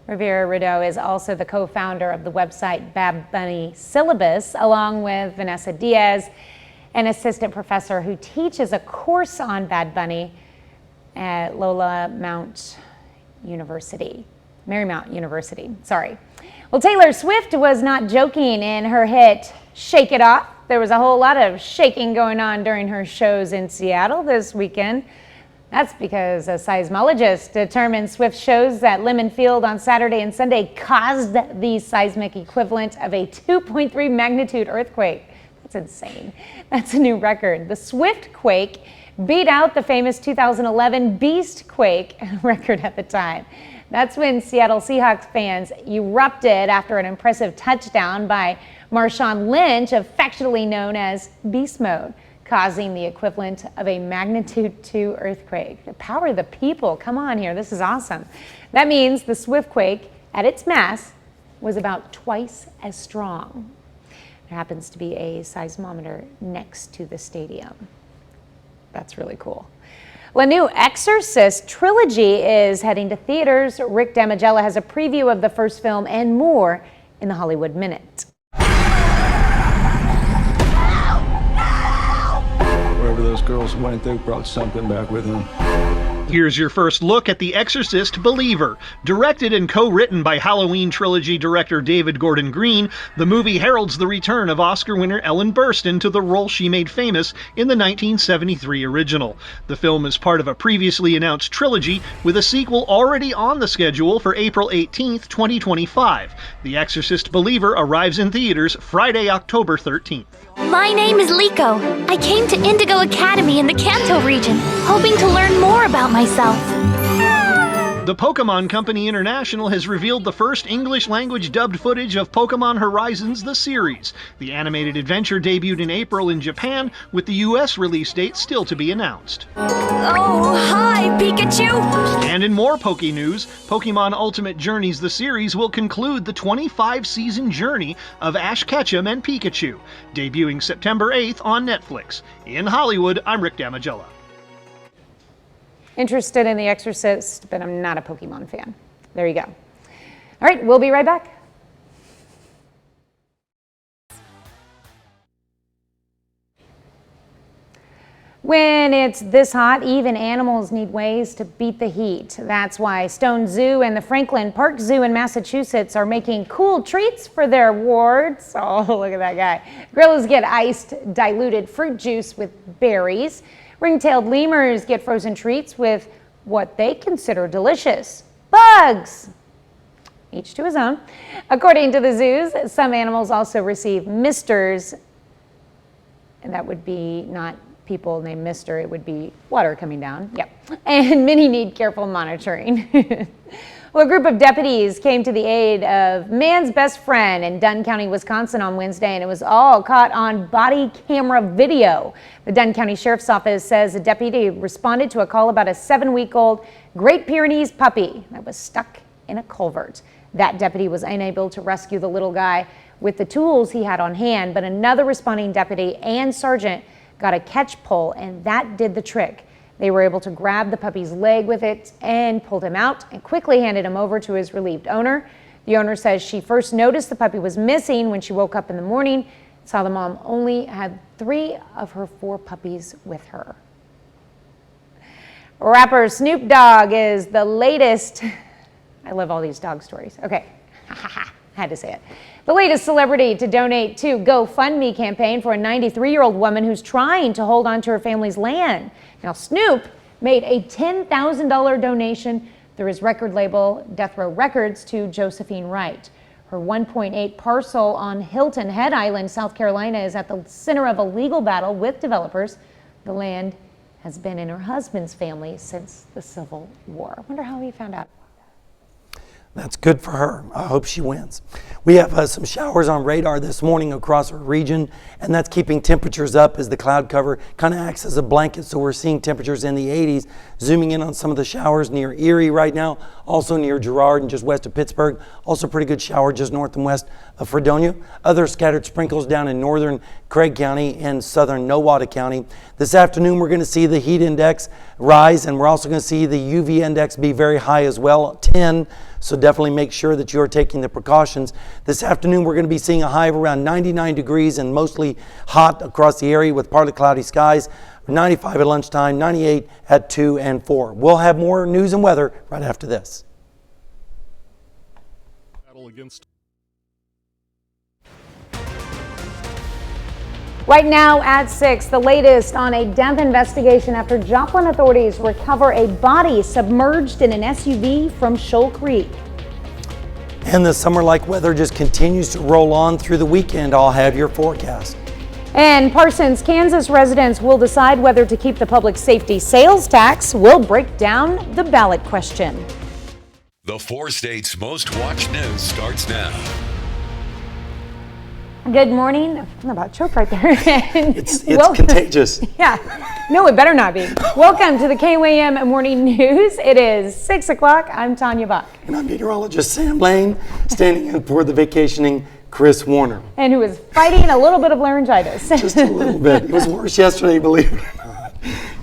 Rivera Rideau is also the co-founder of the website Bad Bunny Syllabus, along with Vanessa Diaz, an assistant professor who teaches a course on Bad Bunny at Marymount University. Sorry. Well, Taylor Swift was not joking in her hit Shake It Off. There was a whole lot of shaking going on during her shows in Seattle this weekend. That's because a seismologist determined Swift's shows at Lemon Field on Saturday and Sunday caused the seismic equivalent of a 2.3 magnitude earthquake. That's insane. That's a new record. The Swift quake beat out the famous 2011 Beast quake record at the time. That's when Seattle Seahawks fans erupted after an impressive touchdown by Marshawn Lynch, affectionately known as Beast Mode, causing the equivalent of a magnitude 2 earthquake. The power of the people. Come on here. This is awesome. That means the Swift quake at its mass was about twice as strong. There happens to be a seismometer next to the stadium. That's really cool. The new Exorcist trilogy is heading to theaters. Rick Damigella has a preview of the first film and more in the Hollywood Minute. Wherever those girls went, they brought something back with them. Here's your first look at The Exorcist Believer. Directed and co-written by Halloween trilogy director David Gordon Green, the movie heralds the return of Oscar winner Ellen Burstyn to the role she made famous in the 1973 original. The film is part of a previously announced trilogy with a sequel already on the schedule for April 18th, 2025. The Exorcist Believer arrives in theaters Friday, October 13th. My name is Liko. I came to Indigo Academy in the Kanto region, hoping to learn more about myself. The Pokemon Company International has revealed the first English-language dubbed footage of Pokemon Horizons the series. The animated adventure debuted in April in Japan, with the U.S. release date still to be announced. Oh, hi, Pikachu! And in more Poke news, Pokemon Ultimate Journeys the series will conclude the 25-season journey of Ash Ketchum and Pikachu, debuting September 8th on Netflix. In Hollywood, I'm Rick Damigella. Interested in The Exorcist, but I'm not a Pokemon fan. There you go. All right, we'll be right back. When it's this hot, even animals need ways to beat the heat. That's why Stone Zoo and the Franklin Park Zoo in Massachusetts are making cool treats for their wards. Oh, look at that guy. Gorillas get iced diluted fruit juice with berries. Ring-tailed lemurs get frozen treats with what they consider delicious: bugs. Each to his own. According to the zoos, some animals also receive misters, and that would be not people named Mr., it would be water coming down. Yep. And many need careful monitoring. Well, a group of deputies came to the aid of man's best friend in Dunn County, Wisconsin on Wednesday, and it was all caught on body camera video. The Dunn County Sheriff's Office says a deputy responded to a call about a 7-week-old Great Pyrenees puppy that was stuck in a culvert. That deputy was unable to rescue the little guy with the tools he had on hand, but another responding deputy and sergeant got a catch pole, and that did the trick. They were able to grab the puppy's leg with it and pulled him out and quickly handed him over to his relieved owner. The owner says she first noticed the puppy was missing when she woke up in the morning, saw the mom only had 3 of her 4 puppies with her. Rapper Snoop Dogg is the latest, I love all these dog stories. Okay, had to say it. The latest celebrity to donate to GoFundMe campaign for a 93-year-old woman who's trying to hold on to her family's land. Now, Snoop made a $10,000 donation through his record label, Death Row Records, to Josephine Wright. Her 1.8 parcel on Hilton Head Island, South Carolina, is at the center of a legal battle with developers. The land has been in her husband's family since the Civil War. I wonder how he found out. That's good for her. I hope she wins. We have some showers on radar this morning across our region, and that's keeping temperatures up as the cloud cover kind of acts as a blanket. So we're seeing temperatures in the 80s. Zooming in on some of the showers near Erie right now, also near Girard and just west of Pittsburgh. Also pretty good shower just north and west of Fredonia. Other scattered sprinkles down in northern Craig County and southern Nowata County. This afternoon we're going to see the heat index rise, and we're also going to see the UV index be very high as well, 10. So definitely make sure that you're taking the precautions. This afternoon, we're going to be seeing a high of around 99 degrees and mostly hot across the area with partly cloudy skies. 95 at lunchtime, 98 at 2 and 4. We'll have more news and weather right after this. Right now at 6, the latest on a death investigation after Joplin authorities recover a body submerged in an SUV from Shoal Creek. And the summer-like weather just continues to roll on through the weekend. I'll have your forecast. And Parsons, Kansas residents will decide whether to keep the public safety sales tax. We'll break down the ballot question. The 4 states' most watched news starts now. Good morning. I'm about to choke right there. It's contagious. Yeah. No, it better not be. Welcome to the KOAM Morning News. It is 6 o'clock. I'm Tanya Buck. And I'm meteorologist Sam Lane, standing in for the vacationing Chris Warner. And who is fighting a little bit of laryngitis. Just a little bit. It was worse yesterday, believe it or not.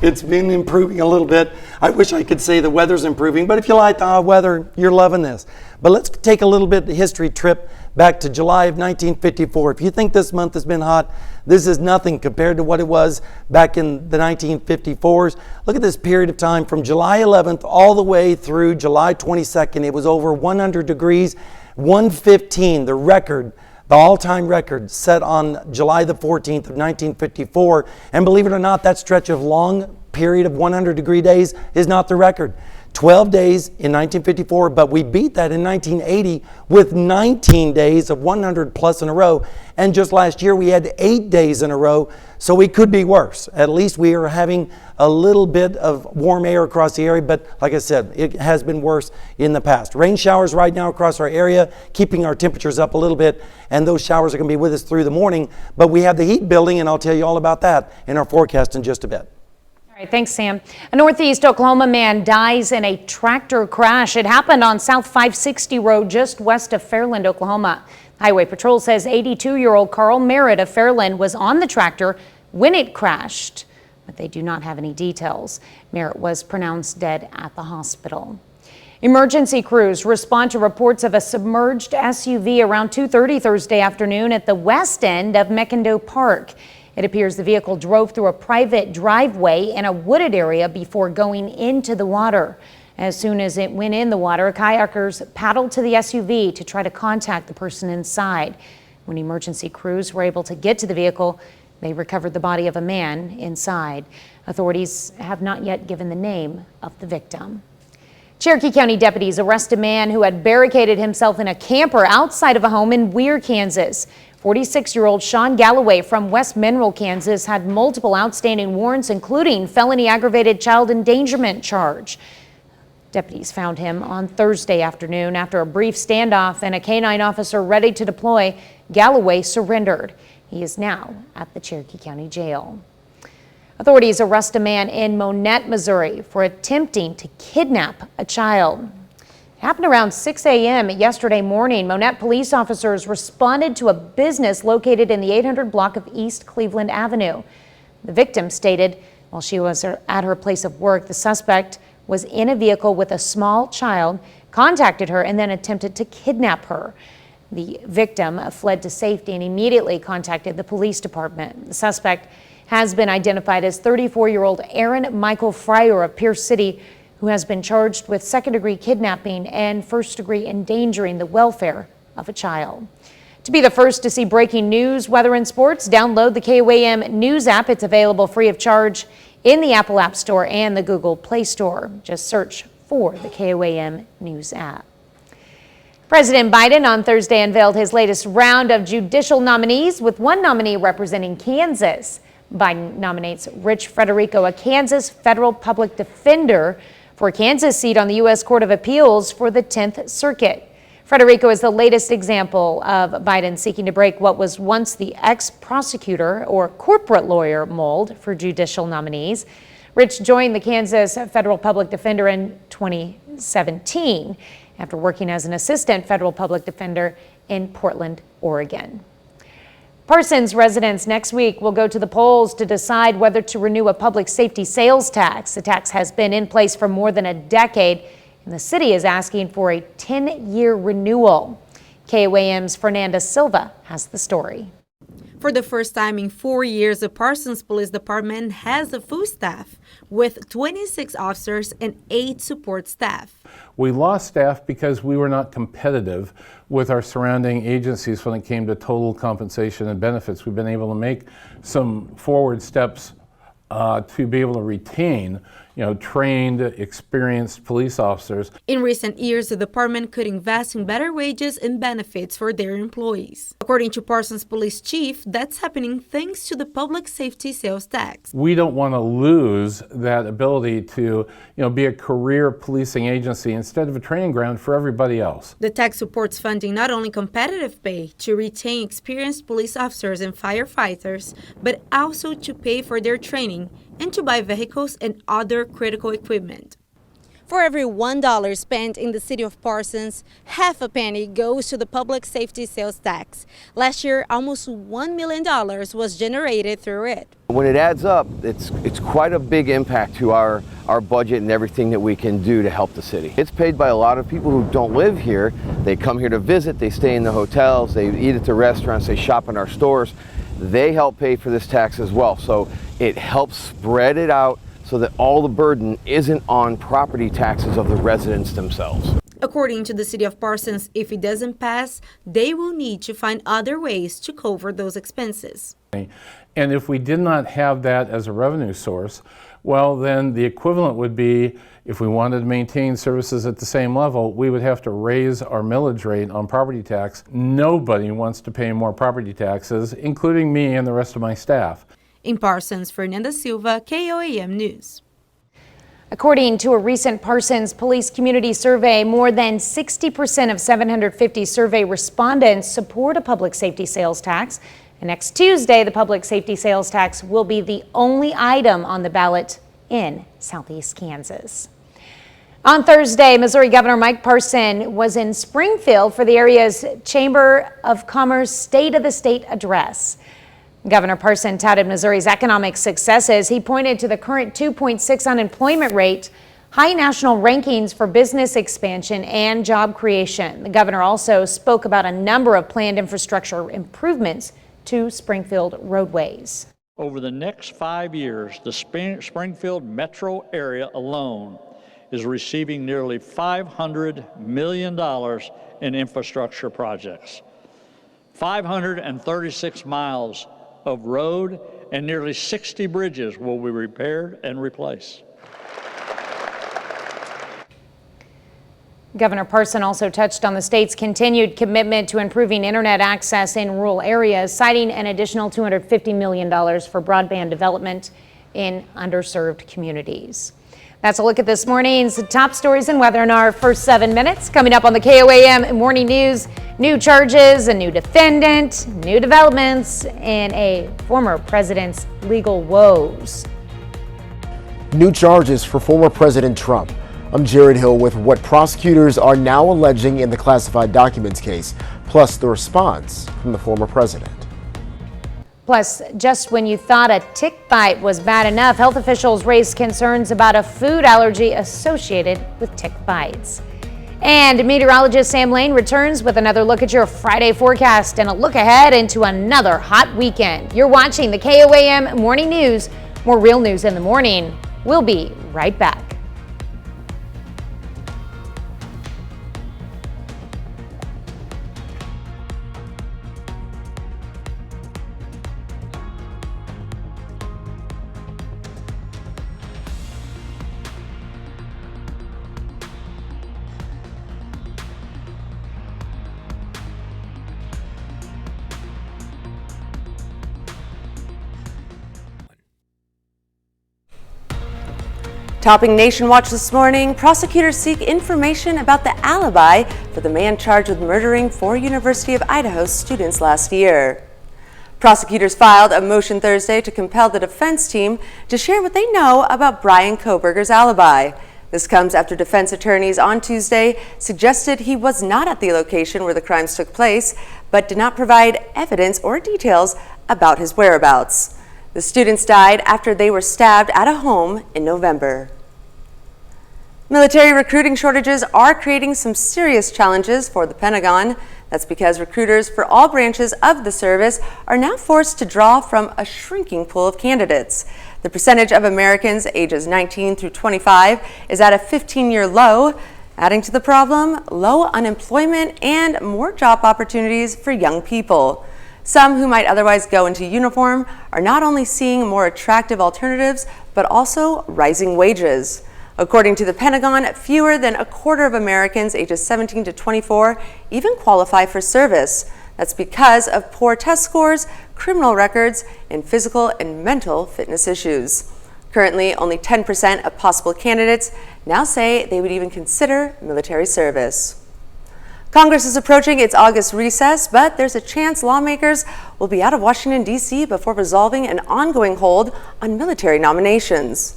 It's been improving a little bit. I wish I could say the weather's improving, but if you like the weather, you're loving this. But let's take a little bit of a history trip back to July of 1954. If you think this month has been hot, this is nothing compared to what it was back in the 1954s. Look at this period of time from July 11th all the way through July 22nd. It was over 100 degrees, 115, the record, the all-time record set on July the 14th of 1954. And believe it or not, that stretch of long period of 100-degree days is not the record. 12 days in 1954, but we beat that in 1980 with 19 days of 100 plus in a row. And just last year we had 8 days in a row, so we could be worse. At least we are having a little bit of warm air across the area, but like I said, it has been worse in the past. Rain showers right now across our area, keeping our temperatures up a little bit, and those showers are going to be with us through the morning. But we have the heat building, and I'll tell you all about that in our forecast in just a bit. All right, thanks, Sam. A Northeast Oklahoma man dies in a tractor crash. It happened on South 560 Road just west of Fairland, Oklahoma. Highway Patrol says 82-year-old Carl Merritt of Fairland was on the tractor when it crashed, but they do not have any details. Merritt was pronounced dead at the hospital. Emergency crews respond to reports of a submerged SUV around 2:30 Thursday afternoon at the west end of Meckendo Park. It appears the vehicle drove through a private driveway in a wooded area before going into the water. As soon as it went in the water, kayakers paddled to the SUV to try to contact the person inside. When emergency crews were able to get to the vehicle, they recovered the body of a man inside. Authorities have not yet given the name of the victim. Cherokee County deputies arrest a man who had barricaded himself in a camper outside of a home in Weir, Kansas. 46-year-old Sean Galloway from West Mineral, Kansas had multiple outstanding warrants, including felony aggravated child endangerment charge. Deputies found him on Thursday afternoon. After a brief standoff and a canine officer ready to deploy, Galloway surrendered. He is now at the Cherokee County Jail. Authorities arrest a man in Monette, Missouri for attempting to kidnap a child. It happened around 6 a.m. yesterday morning. Monette police officers responded to a business located in the 800 block of East Cleveland Avenue. The victim stated while she was at her place of work, the suspect was in a vehicle with a small child, contacted her, and then attempted to kidnap her. The victim fled to safety and immediately contacted the police department. The suspect has been identified as 34-year-old Aaron Michael Fryer of Pierce City, who has been charged with second-degree kidnapping and first-degree endangering the welfare of a child. To be the first to see breaking news, weather, and sports, download the KOAM News app. It's available free of charge in the Apple App Store and the Google Play Store. Just search for the KOAM News app. President Biden on Thursday unveiled his latest round of judicial nominees, with one nominee representing Kansas. Biden nominates Rich Federico, a Kansas federal public defender, for a Kansas seat on the U.S. Court of Appeals for the 10th Circuit. Federico is the latest example of Biden seeking to break what was once the ex-prosecutor or corporate lawyer mold for judicial nominees. Rich joined the Kansas federal public defender in 2017 after working as an assistant federal public defender in Portland, Oregon. Parsons residents next week will go to the polls to decide whether to renew a public safety sales tax. The tax has been in place for more than a decade, and the city is asking for a 10-year renewal. KOAM's Fernanda Silva has the story. For the first time in 4 years, the Parsons Police Department has a full staff with 26 officers and 8 support staff. We lost staff because we were not competitive with our surrounding agencies when it came to total compensation and benefits. We've been able to make some forward steps to be able to retain, trained, experienced police officers. In recent years, the department could invest in better wages and benefits for their employees. According to Parsons Police Chief, that's happening thanks to the public safety sales tax. We don't want to lose that ability to, be a career policing agency instead of a training ground for everybody else. The tax supports funding not only competitive pay to retain experienced police officers and firefighters, but also to pay for their training and to buy vehicles and other critical equipment. For every $1 spent in the city of Parsons, half a penny goes to the public safety sales tax. Last year, almost $1 million was generated through it. When it adds up, it's quite a big impact to our budget and everything that we can do to help the city. It's paid by a lot of people who don't live here. They come here to visit, they stay in the hotels, they eat at the restaurants, they shop in our stores. They help pay for this tax as well. So it helps spread it out so that all the burden isn't on property taxes of the residents themselves. According to the city of Parsons, if it doesn't pass, they will need to find other ways to cover those expenses. And if we did not have that as a revenue source, well, then the equivalent would be, if we wanted to maintain services at the same level, we would have to raise our millage rate on property tax. Nobody wants to pay more property taxes, including me and the rest of my staff. In Parsons, Fernanda Silva, KOAM News. According to a recent Parsons Police Community Survey, more than 60% of 750 survey respondents support a public safety sales tax. And next Tuesday, the public safety sales tax will be the only item on the ballot in Southeast Kansas. On Thursday, Missouri Governor Mike Parson was in Springfield for the area's Chamber of Commerce State of the State address. Governor Parson touted Missouri's economic successes. He pointed to the current 2.6 unemployment rate, high national rankings for business expansion and job creation. The governor also spoke about a number of planned infrastructure improvements to Springfield roadways. Over the next 5 years, the Springfield metro area alone is receiving nearly $500 million in infrastructure projects. 536 miles of road and nearly 60 bridges will be repaired and replaced. Governor Parson also touched on the state's continued commitment to improving internet access in rural areas, citing an additional $250 million for broadband development in underserved communities. That's a look at this morning's top stories and weather in our first 7 minutes. Coming up on the KOAM Morning News, new charges, a new defendant, new developments, and a former president's legal woes. New charges for former President Trump. I'm Jared Hill with what prosecutors are now alleging in the classified documents case, plus the response from the former president. Plus, just when you thought a tick bite was bad enough, health officials raised concerns about a food allergy associated with tick bites. And meteorologist Sam Lane returns with another look at your Friday forecast and a look ahead into another hot weekend. You're watching the KOAM Morning News. More real news in the morning. We'll be right back. Topping Nation Watch this morning, prosecutors seek information about the alibi for the man charged with murdering 4 University of Idaho students last year. Prosecutors filed a motion Thursday to compel the defense team to share what they know about Brian Kohberger's alibi. This comes after defense attorneys on Tuesday suggested he was not at the location where the crimes took place, but did not provide evidence or details about his whereabouts. The students died after they were stabbed at a home in November. Military recruiting shortages are creating some serious challenges for the Pentagon. That's because recruiters for all branches of the service are now forced to draw from a shrinking pool of candidates. The percentage of Americans ages 19 through 25 is at a 15-year low. Adding to the problem, low unemployment and more job opportunities for young people. Some who might otherwise go into uniform are not only seeing more attractive alternatives, but also rising wages. According to the Pentagon, fewer than a quarter of Americans ages 17 to 24 even qualify for service. That's because of poor test scores, criminal records, and physical and mental fitness issues. Currently, only 10% of possible candidates now say they would even consider military service. Congress is approaching its August recess, but there's a chance lawmakers will be out of Washington, D.C. before resolving an ongoing hold on military nominations.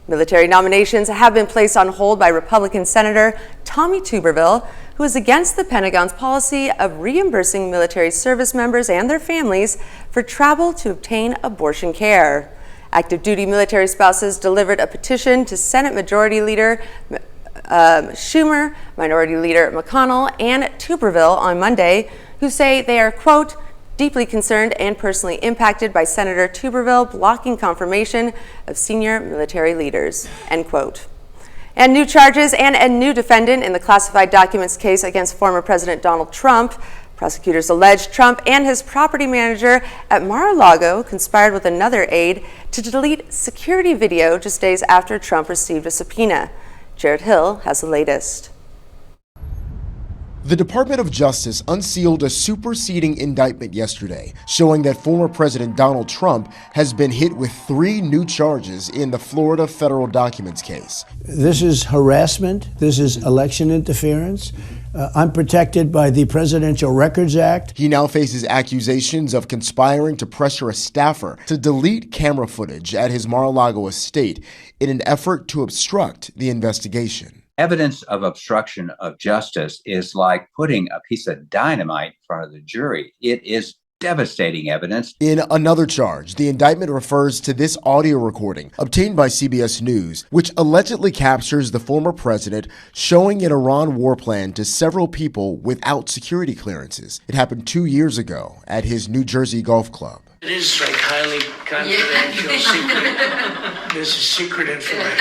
Military nominations have been placed on hold by Republican Senator Tommy Tuberville, who is against the Pentagon's policy of reimbursing military service members and their families for travel to obtain abortion care. Active duty military spouses delivered a petition to Senate Majority Leader Schumer, Minority Leader McConnell, and Tuberville on Monday, who say they are, quote, deeply concerned and personally impacted by Senator Tuberville blocking confirmation of senior military leaders, end quote. And new charges and a new defendant in the classified documents case against former President Donald Trump. Prosecutors allege Trump and his property manager at Mar-a-Lago conspired with another aide to delete security video just days after Trump received a subpoena. Jared Hill has the latest. The Department of Justice unsealed a superseding indictment yesterday, showing that former President Donald Trump has been hit with 3 new charges in the Florida federal documents case. This is harassment. This is election interference. I'm protected by the Presidential Records Act. He now faces accusations of conspiring to pressure a staffer to delete camera footage at his Mar-a-Lago estate in an effort to obstruct the investigation. Evidence of obstruction of justice is like putting a piece of dynamite in front of the jury. It is devastating evidence. In another charge, the indictment refers to this audio recording obtained by CBS News, which allegedly captures the former president showing an Iran war plan to several people without security clearances. It happened 2 years ago at his New Jersey golf club. It is like highly confidential, secret. This is secret information.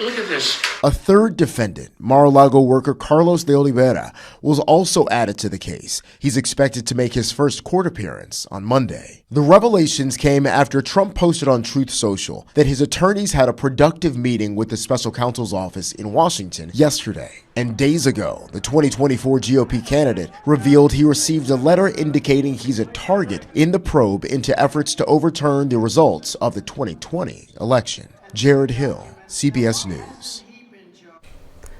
Look at this. A third defendant, Mar-a-Lago worker Carlos de Oliveira, was also added to the case. He's expected to make his first court appearance on Monday. The revelations came after Trump posted on Truth Social that his attorneys had a productive meeting with the special counsel's office in Washington yesterday. And days ago, the 2024 GOP candidate revealed he received a letter indicating he's a target in the probe into efforts to overturn the results of the 2020 election. Jared Hill, CBS News.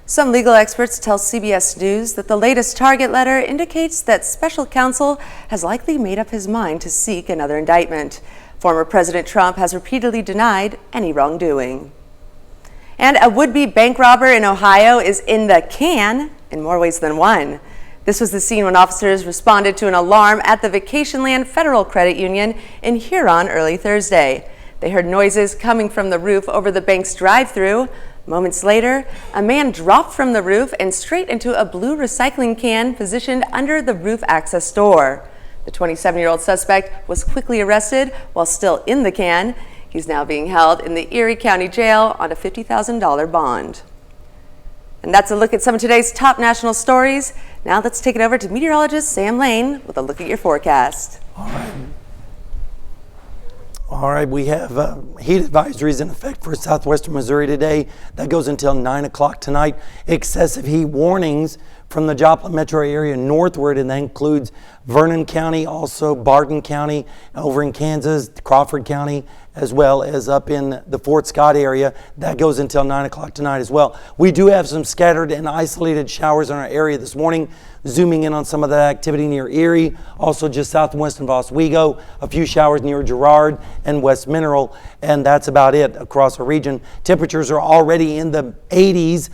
Some legal experts tell CBS News that the latest target letter indicates that special counsel has likely made up his mind to seek another indictment. Former President Trump has repeatedly denied any wrongdoing. And a would-be bank robber in Ohio is in the can in more ways than one. This was the scene when officers responded to an alarm at the Vacationland Federal Credit Union in Huron early Thursday. They heard noises coming from the roof over the bank's drive-thru. Moments later, a man dropped from the roof and straight into a blue recycling can positioned under the roof access door. The 27-year-old suspect was quickly arrested while still in the can. He's now being held in the Erie County Jail on a $50,000 bond. And that's a look at some of today's top national stories. Now let's take it over to meteorologist Sam Lane with a look at your forecast. All right, we have heat advisories in effect for southwestern Missouri today. That goes until 9 o'clock tonight. Excessive heat warnings from the Joplin metro area northward, and that includes Vernon County, also Barton County, over in Kansas, Crawford County, as well as up in the Fort Scott area. That goes until 9 o'clock tonight as well. We do have some scattered and isolated showers in our area this morning. Zooming in on some of that activity near Erie, also just south and west of Oswego, a few showers near Girard and West Mineral, and that's about it across our region. Temperatures are already in the 80s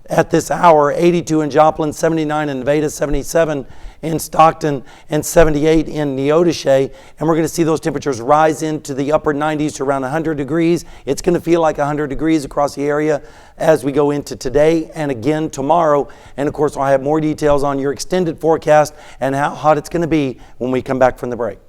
at this hour, 82 in Joplin, 79 in Nevada, 77 in Stockton, and 78 in Neodesha. And we're going to see those temperatures rise into the upper 90s to around 100 degrees. It's going to feel like 100 degrees across the area as we go into today and again tomorrow. And of course, I'll have more details on your extended forecast and how hot it's going to be when we come back from the break.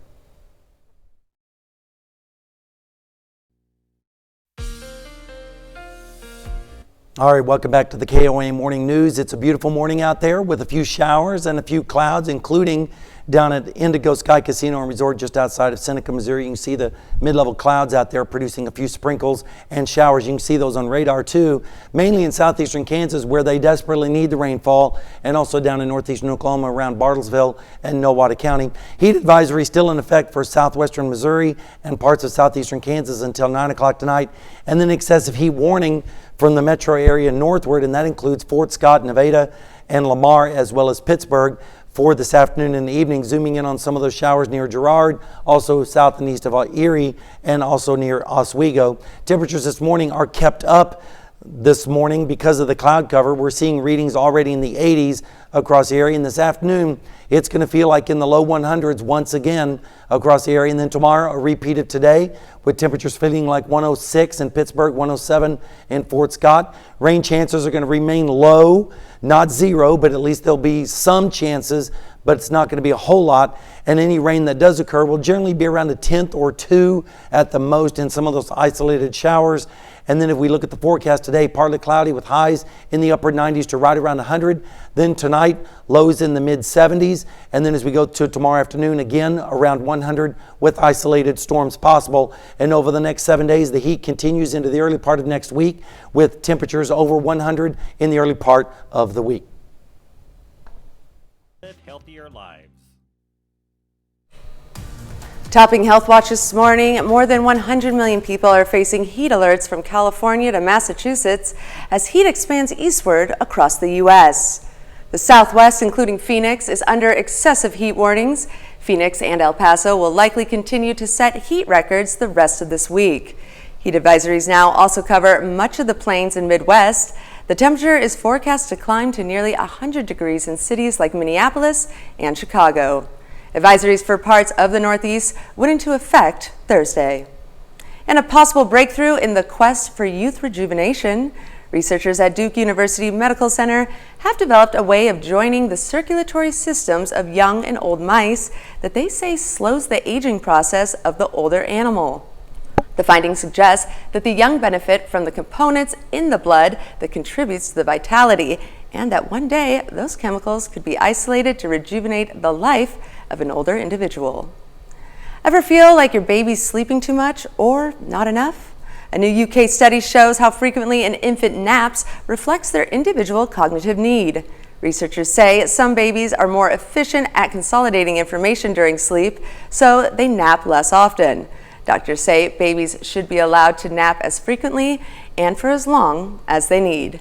All right, welcome back to the KOAM Morning News. It's a beautiful morning out there with a few showers and a few clouds, including down at Indigo Sky Casino and Resort just outside of Seneca, Missouri. You can see the mid-level clouds out there producing a few sprinkles and showers. You can see those on radar too, mainly in southeastern Kansas where they desperately need the rainfall, and also down in northeastern Oklahoma around Bartlesville and Nowata County. Heat advisory still in effect for southwestern Missouri and parts of southeastern Kansas until 9 o'clock tonight, and then excessive heat warning from the metro area northward, and that includes Fort Scott, Nevada, and Lamar, as well as Pittsburgh for this afternoon and evening. Zooming in on some of those showers near Girard, also south and east of Erie, and also near Oswego. Temperatures this morning are kept up this morning because of the cloud cover. We're seeing readings already in the 80s across the area, and this afternoon it's going to feel like in the low 100s once again across the area. And then tomorrow, a repeat of today with temperatures feeling like 106 in Pittsburgh, 107 in Fort Scott. Rain chances are going to remain low, not zero, but at least there'll be some chances, but it's not going to be a whole lot. And any rain that does occur will generally be around a tenth or two at the most in some of those isolated showers. And then if we look at the forecast today, partly cloudy with highs in the upper 90s to right around 100. Then tonight, lows in the mid 70s. And then as we go to tomorrow afternoon, again around 100 with isolated storms possible. And over the next 7 days, the heat continues into the early part of next week with temperatures over 100 in the early part of the week. Live healthier lives. Topping Health Watch this morning, more than 100 million people are facing heat alerts from California to Massachusetts as heat expands eastward across the U.S. The Southwest, including Phoenix, is under excessive heat warnings. Phoenix and El Paso will likely continue to set heat records the rest of this week. Heat advisories now also cover much of the plains and Midwest. The temperature is forecast to climb to nearly 100 degrees in cities like Minneapolis and Chicago. Advisories for parts of the Northeast went into effect Thursday. And a possible breakthrough in the quest for youth rejuvenation. Researchers at Duke University Medical Center have developed a way of joining the circulatory systems of young and old mice that they say slows the aging process of the older animal. The findings suggest that the young benefit from the components in the blood that contributes to the vitality, and that one day those chemicals could be isolated to rejuvenate the life of an older individual. Ever feel like your baby's sleeping too much or not enough? A new UK study shows how frequently an infant naps reflects their individual cognitive need. Researchers say some babies are more efficient at consolidating information during sleep, so they nap less often. Doctors say babies should be allowed to nap as frequently and for as long as they need.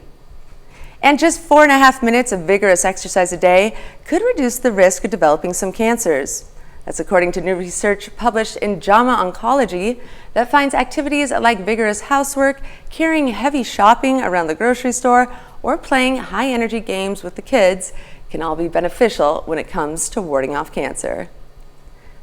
And just 4.5 minutes of vigorous exercise a day could reduce the risk of developing some cancers. That's according to new research published in JAMA Oncology that finds activities like vigorous housework, carrying heavy shopping around the grocery store, or playing high-energy games with the kids can all be beneficial when it comes to warding off cancer.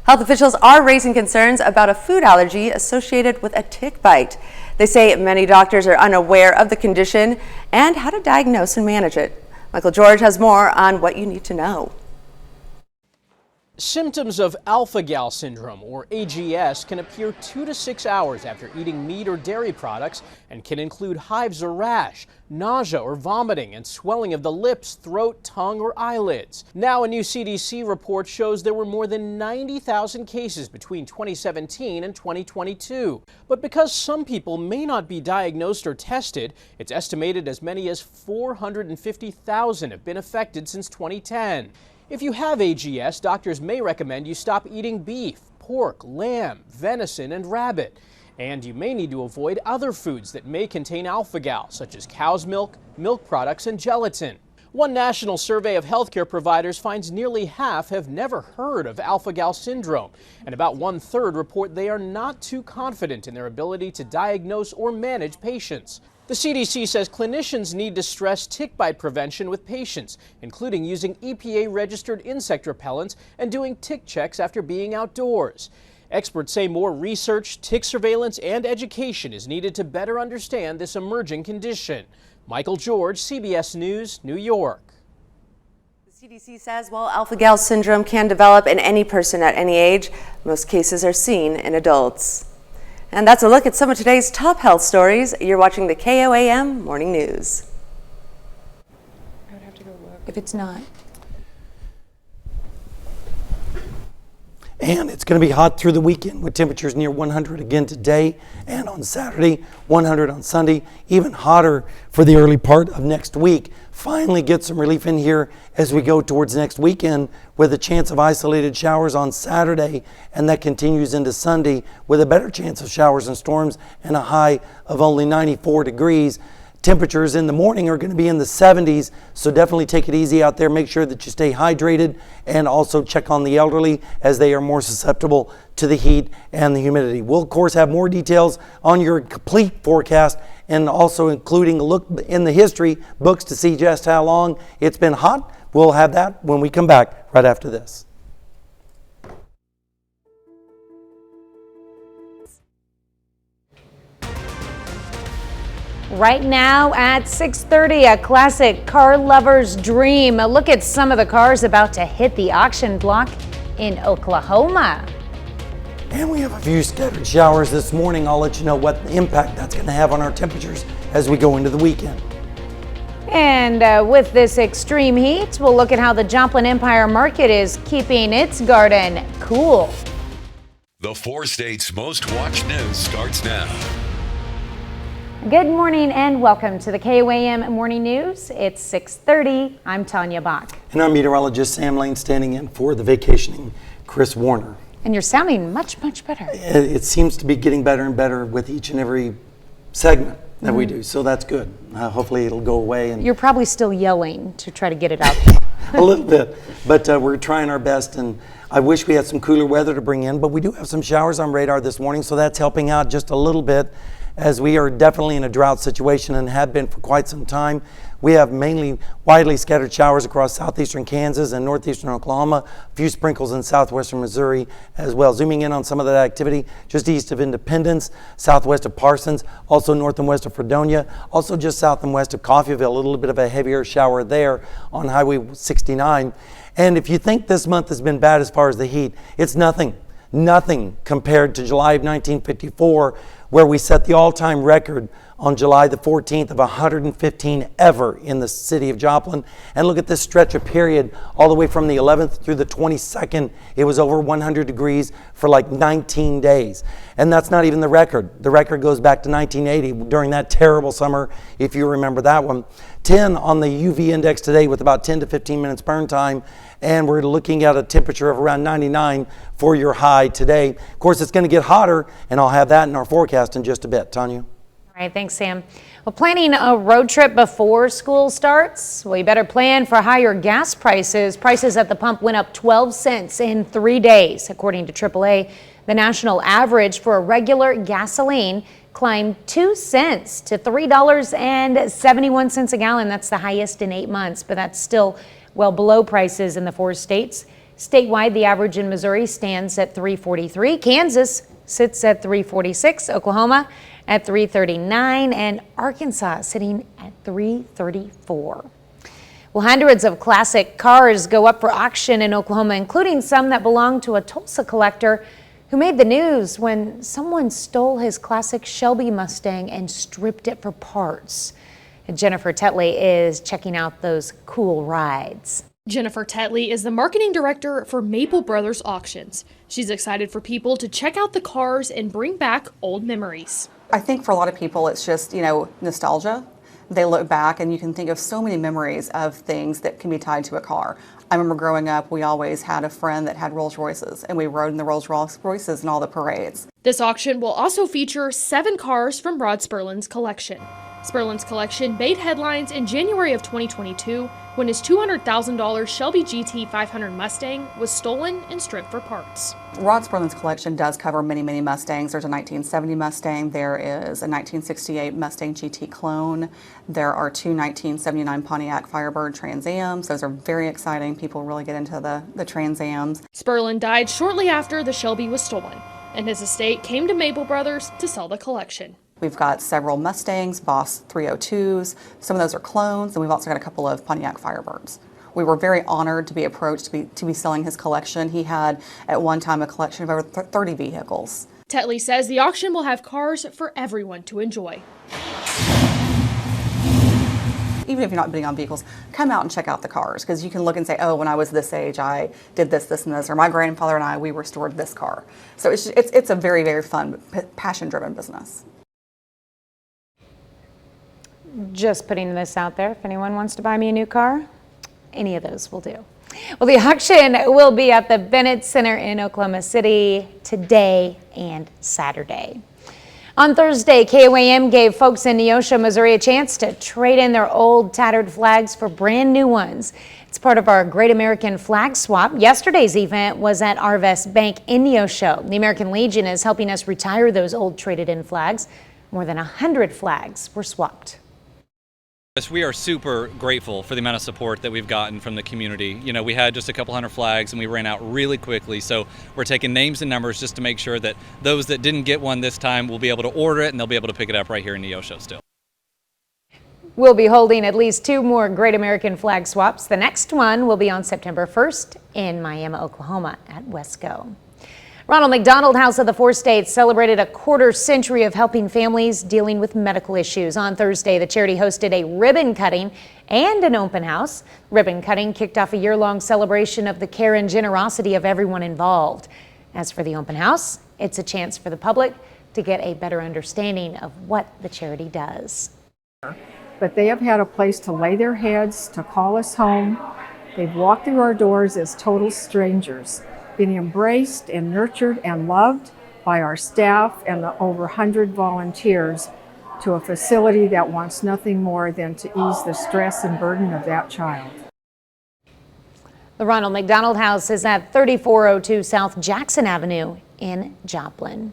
Health officials are raising concerns about a food allergy associated with a tick bite. They say many doctors are unaware of the condition and how to diagnose and manage it. Michael George has more on what you need to know. Symptoms of alpha-gal syndrome, or AGS, can appear 2 to 6 hours after eating meat or dairy products and can include hives or rash, nausea or vomiting, and swelling of the lips, throat, tongue, or eyelids. Now, a new CDC report shows there were more than 90,000 cases between 2017 and 2022. But because some people may not be diagnosed or tested, it's estimated as many as 450,000 have been affected since 2010. If you have AGS, doctors may recommend you stop eating beef, pork, lamb, venison, and rabbit. And you may need to avoid other foods that may contain alpha-gal, such as cow's milk, milk products, and gelatin. One national survey of healthcare providers finds nearly half have never heard of alpha-gal syndrome, and about 1/3 report they are not too confident in their ability to diagnose or manage patients. The CDC says clinicians need to stress tick bite prevention with patients, including using EPA-registered insect repellents and doing tick checks after being outdoors. Experts say more research, tick surveillance, and education is needed to better understand this emerging condition. Michael George, CBS News, New York. The CDC says while alpha-gal syndrome can develop in any person at any age, most cases are seen in adults. And that's a look at some of today's top health stories. You're watching the KOAM Morning News. I would have to go look. If it's not. And it's going to be hot through the weekend with temperatures near 100 again today and on Saturday, 100 on Sunday, even hotter for the early part of next week. Finally get some relief in here as we go towards next weekend with a chance of isolated showers on Saturday, and that continues into Sunday with a better chance of showers and storms and a high of only 94 degrees. Temperatures in the morning are going to be in the 70s, so definitely take it easy out there. Make sure that you stay hydrated and also check on the elderly as they are more susceptible to the heat and the humidity. We'll, of course, have more details on your complete forecast and also including a look in the history books to see just how long it's been hot. We'll have that when we come back right after this. Right now at 6:30, a classic car lover's dream. A look at some of the cars about to hit the auction block in Oklahoma. And we have a few scattered showers this morning. I'll let you know what impact that's going to have on our temperatures as we go into the weekend. And with this extreme heat, we'll look at how the Joplin Empire Market is keeping its garden cool. The 4 states' most watched news starts now. Good morning and welcome to the KOAM Morning News. It's 6:30. I'm Tanya Bach. And I'm meteorologist Sam Lane standing in for the vacationing Chris Warner. And you're sounding much better. It seems to be getting better and better with each and every segment that we do, so that's good. Hopefully it'll go away. And you're probably still yelling to try to get it out. A little bit, but we're trying our best, and I wish we had some cooler weather to bring in, but we do have some showers on radar this morning, so that's helping out just a little bit, as we are definitely in a drought situation and have been for quite some time. We have mainly widely scattered showers across southeastern Kansas and northeastern Oklahoma, a few sprinkles in southwestern Missouri as well. Zooming in on some of that activity just east of Independence, southwest of Parsons, also north and west of Fredonia, also just south and west of Coffeyville, a little bit of a heavier shower there on Highway 69. And if you think this month has been bad as far as the heat, it's nothing compared to July of 1954, where we set the all-time record on July the 14th of 115 ever in the city of Joplin. And look at this stretch of period all the way from the 11th through the 22nd. It was over 100 degrees for like 19 days. And that's not even the record. The record goes back to 1980 during that terrible summer, if you remember that one. 10 on the UV index today with about 10 to 15 minutes burn time. And we're looking at a temperature of around 99 for your high today. Of course, it's going to get hotter, and I'll have that in our forecast in just a bit. Tanya? All right, thanks, Sam. Well, planning a road trip before school starts? Well, you better plan for higher gas prices. Prices at the pump went up 12 cents in 3 days. According to AAA, the national average for a regular gasoline climbed 2 cents to $3.71 a gallon. That's the highest in 8 months, but that's still well below prices in the 4 states. Statewide, the average in Missouri stands at $3.43. Kansas sits at $3.46. Oklahoma at $3.39, and Arkansas sitting at $3.34. Well, hundreds of classic cars go up for auction in Oklahoma, including some that belong to a Tulsa collector who made the news when someone stole his classic Shelby Mustang and stripped it for parts. And Jennifer Tetley is checking out those cool rides. Jennifer Tetley is the marketing director for Maple Brothers Auctions. She's excited for people to check out the cars and bring back old memories. I think for a lot of people, it's just, nostalgia. They look back and you can think of so many memories of things that can be tied to a car. I remember growing up, we always had a friend that had Rolls Royces, and we rode in the Rolls Royces in all the parades. This auction will also feature 7 cars from Rod Sperlin's collection. Sperlin's collection made headlines in January of 2022 when his $200,000 Shelby GT 500 Mustang was stolen and stripped for parts. Rod Sperlin's collection does cover many, many Mustangs. There's a 1970 Mustang, there is a 1968 Mustang GT clone, there are 2 1979 Pontiac Firebird Trans Ams. Those are very exciting. People really get into the Trans Ams. Sperlin died shortly after the Shelby was stolen, and his estate came to Maple Brothers to sell the collection. We've got several Mustangs, Boss 302s, some of those are clones, and we've also got a couple of Pontiac Firebirds. We were very honored to be approached to be selling his collection. He had at one time a collection of over 30 vehicles. Tetley says the auction will have cars for everyone to enjoy. Even if you're not bidding on vehicles, come out and check out the cars, because you can look and say, oh, when I was this age, I did this, this, and this, or my grandfather and I, we restored this car. So it's a very, very fun, passion-driven business. Just putting this out there, if anyone wants to buy me a new car, any of those will do. Well, the auction will be at the Bennett Center in Oklahoma City today and Saturday. On Thursday, KOAM gave folks in Neosho, Missouri a chance to trade in their old tattered flags for brand new ones. It's part of our Great American Flag Swap. Yesterday's event was at Arvest Bank in Neosho. The American Legion is helping us retire those old traded in flags. More than 100 flags were swapped. We are super grateful for the amount of support that we've gotten from the community. We had just a couple hundred flags and we ran out really quickly. So we're taking names and numbers just to make sure that those that didn't get one this time will be able to order it and they'll be able to pick it up right here in Neosho still. We'll be holding at least 2 more Great American Flag Swaps. The next one will be on September 1st in Miami, Oklahoma at Wesco. Ronald McDonald House of the 4 States celebrated a quarter century of helping families dealing with medical issues. On Thursday, the charity hosted a ribbon cutting and an open house. Ribbon cutting kicked off a year-long celebration of the care and generosity of everyone involved. As for the open house, it's a chance for the public to get a better understanding of what the charity does. But they have had a place to lay their heads, to call us home. They've walked through our doors as total strangers, being embraced and nurtured and loved by our staff and the over 100 volunteers to a facility that wants nothing more than to ease the stress and burden of that child. The Ronald McDonald House is at 3402 South Jackson Avenue in Joplin.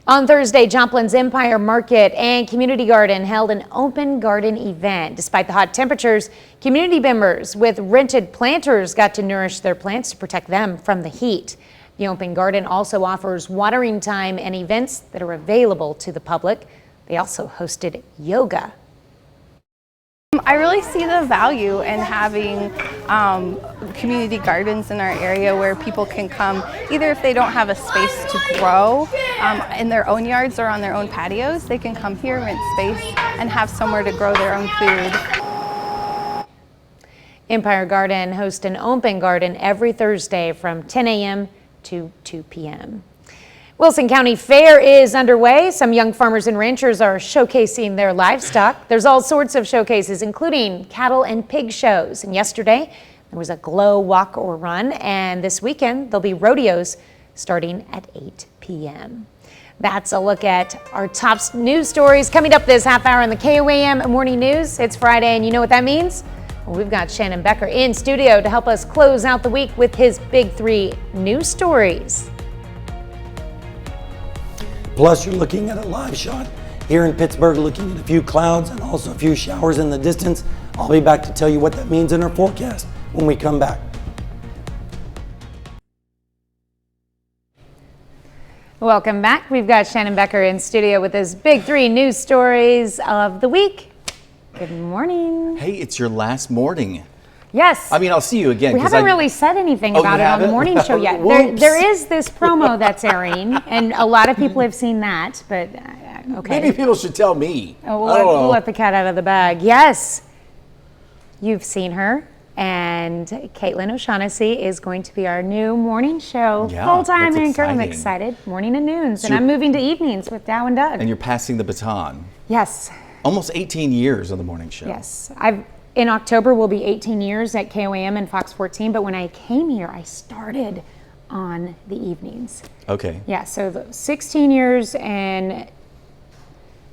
On Thursday, Joplin's Empire Market and Community Garden held an open garden event. Despite the hot temperatures, community members with rented planters got to nourish their plants to protect them from the heat. The open garden also offers watering time and events that are available to the public. They also hosted yoga. I really see the value in having community gardens in our area where people can come, either if they don't have a space to grow, in their own yards or on their own patios, they can come here, rent space, and have somewhere to grow their own food. Empire Garden hosts an open garden every Thursday from 10 a.m. to 2 p.m. Wilson County Fair is underway. Some young farmers and ranchers are showcasing their livestock. There's all sorts of showcases, including cattle and pig shows. And yesterday, there was a glow walk or run. And this weekend, there'll be rodeos starting at 8 p.m. That's a look at our top news stories coming up this half hour in the KOAM Morning News. It's Friday, and you know what that means? Well, we've got Shannon Becker in studio to help us close out the week with his big 3 news stories. Plus, you're looking at a live shot here in Pittsburgh, looking at a few clouds and also a few showers in the distance. I'll be back to tell you what that means in our forecast when we come back. Welcome back. We've got Shannon Becker in studio with his big 3 news stories of the week. Good morning. Hey, it's your last morning. Yes. I mean, I'll see you again. We haven't really said anything about it on the morning show yet. There is this promo that's airing, and a lot of people have seen that, but okay. Maybe people should tell me. Oh, we'll let the cat out of the bag. Yes, you've seen her, and Caitlin O'Shaughnessy is going to be our new morning show full-time anchor. I'm excited. Morning and noons, so and I'm moving to evenings with Dow and Doug. And you're passing the baton. Yes. Almost 18 years on the morning show. Yes. In October will be 18 years at KOAM and Fox 14, but when I came here, I started on the evenings. Okay. Yeah, so 16 years and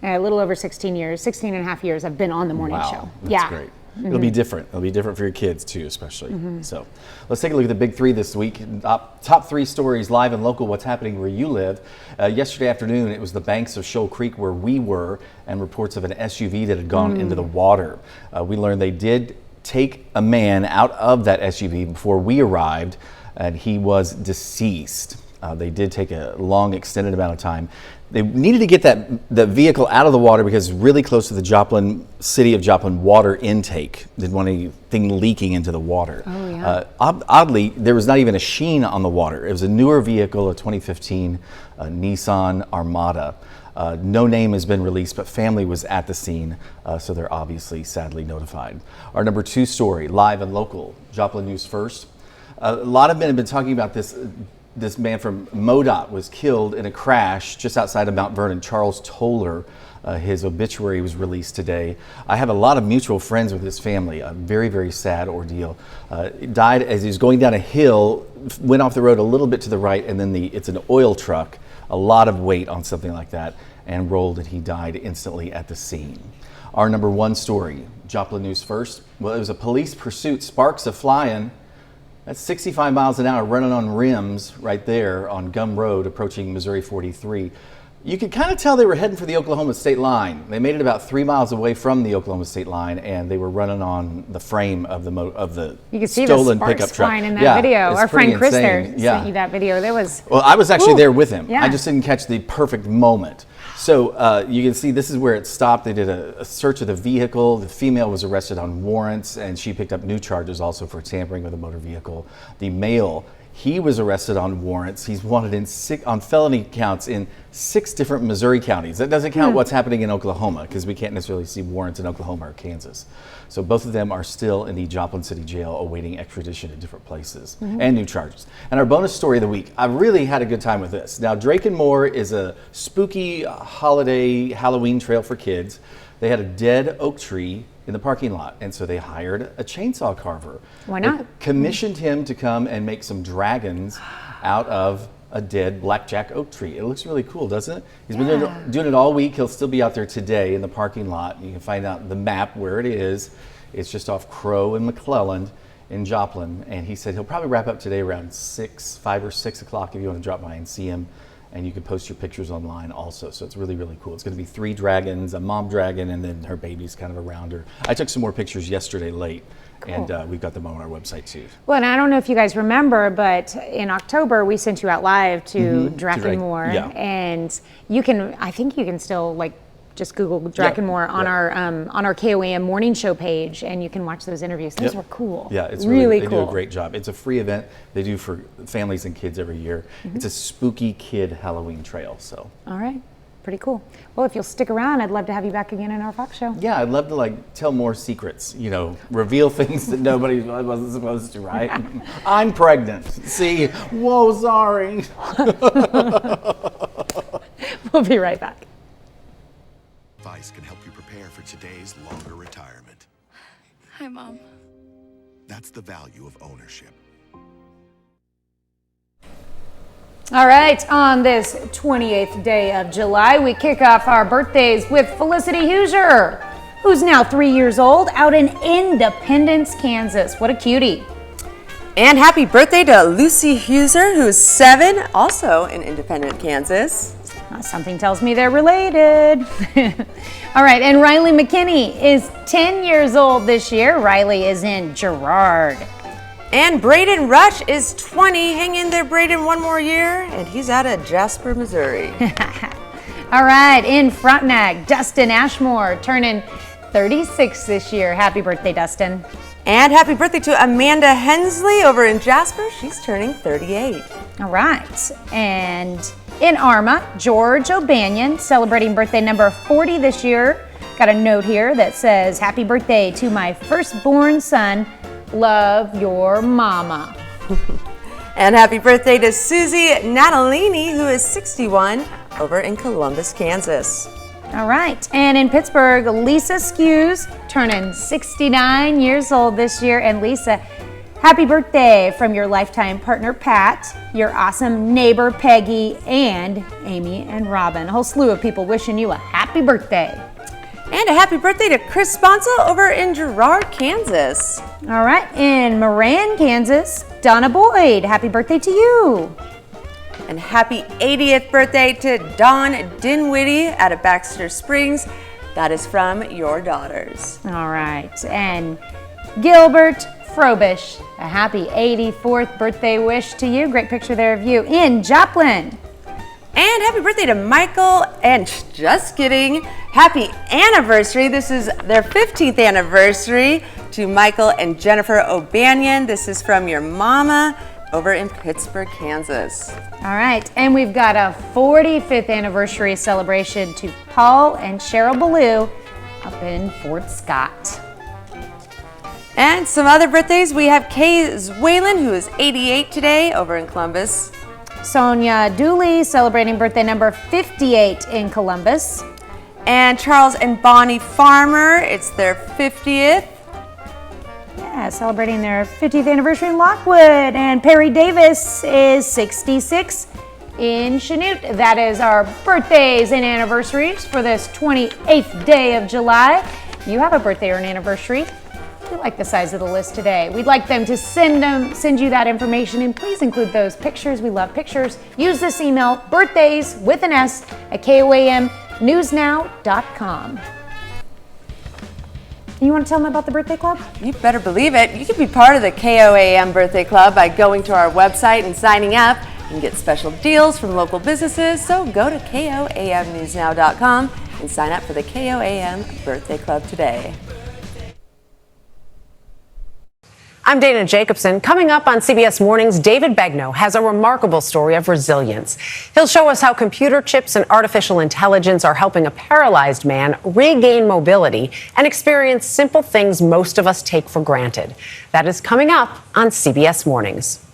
a little over 16 years, 16 and a half years I've been on the morning show. That's great. It'll be different. It'll be different for your kids too, especially. So let's take a look at the big 3 this week. Top 3 stories live and local, what's happening where you live. Yesterday afternoon, it was the banks of Shoal Creek where we were, and reports of an SUV that had gone into the water. We learned they did take a man out of that SUV before we arrived, and he was deceased. They did take a long, extended amount of time. They needed to get the vehicle out of the water because it's really close to the city of Joplin water intake. Didn't want anything leaking into the water. Oh, yeah. Oddly, there was not even a sheen on the water. It was a newer vehicle, a 2015 Nissan Armada. No name has been released, but family was at the scene, so they're obviously sadly notified. Our number 2 story, live and local, Joplin News First. A lot of men have been talking about this. This man from MoDOT was killed in a crash just outside of Mount Vernon. Charles Toller, his obituary was released today. I have a lot of mutual friends with his family. A very, very sad ordeal. Died as he was going down a hill, went off the road a little bit to the right, and then it's an oil truck, a lot of weight on something like that, and rolled, and he died instantly at the scene. Our number 1 story, Joplin News First. Well, it was a police pursuit, sparks of flying. That's 65 miles an hour running on rims right there on Gum Road approaching Missouri 43. You could kind of tell they were heading for the Oklahoma state line. They made it about 3 miles away from the Oklahoma state line, and they were running on the frame of the you can see stolen the pickup sparks truck. flying in that video. Our friend Chris insane. there sent you that video. There was. Well, I was actually there with him. Yeah. I just didn't catch the perfect moment. So you can see this is where it stopped. They did a search of the vehicle. The female was arrested on warrants, and she picked up new charges also for tampering with a motor vehicle. The male, he was arrested on warrants. He's wanted on felony counts in 6 different Missouri counties. That doesn't count what's happening in Oklahoma, because we can't necessarily see warrants in Oklahoma or Kansas. So both of them are still in the Joplin City Jail awaiting extradition in different places and new charges. And our bonus story of the week, I really had a good time with this. Now, Drake and Moore is a spooky holiday Halloween trail for kids. They had a dead oak tree in the parking lot, and so they hired a chainsaw carver. Why not? They commissioned him to come and make some dragons out of a dead blackjack oak tree. It looks really cool, doesn't it? He's been doing it all week. He'll still be out there today in the parking lot. You can find out the map where it is. It's just off Crow and McClelland in Joplin. And he said he'll probably wrap up today around 5 or 6 o'clock if you want to drop by and see him. And you can post your pictures online also. So it's really, really cool. It's going to be 3 dragons, a mom dragon, and then her baby's kind of around her. I took some more pictures yesterday late. Cool. And we've got them on our website too. Well, and I don't know if you guys remember, but in October we sent you out live to Drake and Moore, yeah. and I think you can still Just Google Drakenmore on our KOAM morning show page, and you can watch those interviews. Those were cool. Yeah, it's really they cool. do a great job. It's a free event they do for families and kids every year. It's a spooky kid Halloween trail. So. All right. Pretty cool. Well, if you'll stick around, I'd love to have you back again in our Fox show. Yeah, I'd love to tell more secrets, reveal things that nobody wasn't supposed to, right? I'm pregnant. See, whoa, sorry. We'll be right back. Advice can help you prepare for today's longer retirement. Hi, Mom. That's the value of ownership. All right, on this 28th day of July, we kick off our birthdays with Felicity Huser, who's now 3 years old, out in Independence, Kansas. What a cutie. And happy birthday to Lucy Huser, who's 7, also in Independence, Kansas. Something tells me they're related. All right, and Riley McKinney is 10 years old this year. Riley is in Girard. And Braden Rush is 20. Hang in there, Braden, one more year, and he's out of Jasper, Missouri. All right, in Frontenac, Dustin Ashmore turning 36 this year. Happy birthday, Dustin. And happy birthday to Amanda Hensley over in Jasper. She's turning 38. All right, and in Arma, George O'Banion celebrating birthday number 40 this year. Got a note here that says, happy birthday to my firstborn son. Love your mama. And happy birthday to Susie Natalini, who is 61, over in Columbus, Kansas. All right, and in Pittsburgh, Lisa Skews turning 69 years old this year. And Lisa, happy birthday from your lifetime partner, Pat, your awesome neighbor, Peggy, and Amy and Robin. A whole slew of people wishing you a happy birthday. And a happy birthday to Chris Sponsel over in Girard, Kansas. All right, in Moran, Kansas, Donna Boyd, happy birthday to you. And happy 80th birthday to Dawn Dinwiddie out of Baxter Springs. That is from your daughters. All right, and Gilbert Frobish, a happy 84th birthday wish to you. Great picture there of you in Joplin. And happy birthday to Michael, and just kidding, happy anniversary. This is their 15th anniversary to Michael and Jennifer O'Banion. This is from your mama over in Pittsburgh, Kansas. All right, and we've got a 45th anniversary celebration to Paul and Cheryl Ballou up in Fort Scott. And some other birthdays, we have Kay Zwalen, who is 88 today over in Columbus. Sonia Dooley celebrating birthday number 58 in Columbus. And Charles and Bonnie Farmer, it's their 50th. Yeah, celebrating their 50th anniversary in Lockwood. And Perry Davis is 66 in Chanute. That is our birthdays and anniversaries for this 28th day of July. You have a birthday or an anniversary. We like the size of the list today. We'd like them to send you that information, and please include those pictures. We love pictures. Use this email, birthdays with an S at KOAMnewsnow.com. You want to tell them about the birthday club? You better believe it. You can be part of the KOAM birthday club by going to our website and signing up. You can get special deals from local businesses, so go to KOAMnewsnow.com and sign up for the KOAM birthday club today. I'm Dana Jacobson. Coming up on CBS Mornings, David Begnaud has a remarkable story of resilience. He'll show us how computer chips and artificial intelligence are helping a paralyzed man regain mobility and experience simple things most of us take for granted. That is coming up on CBS Mornings.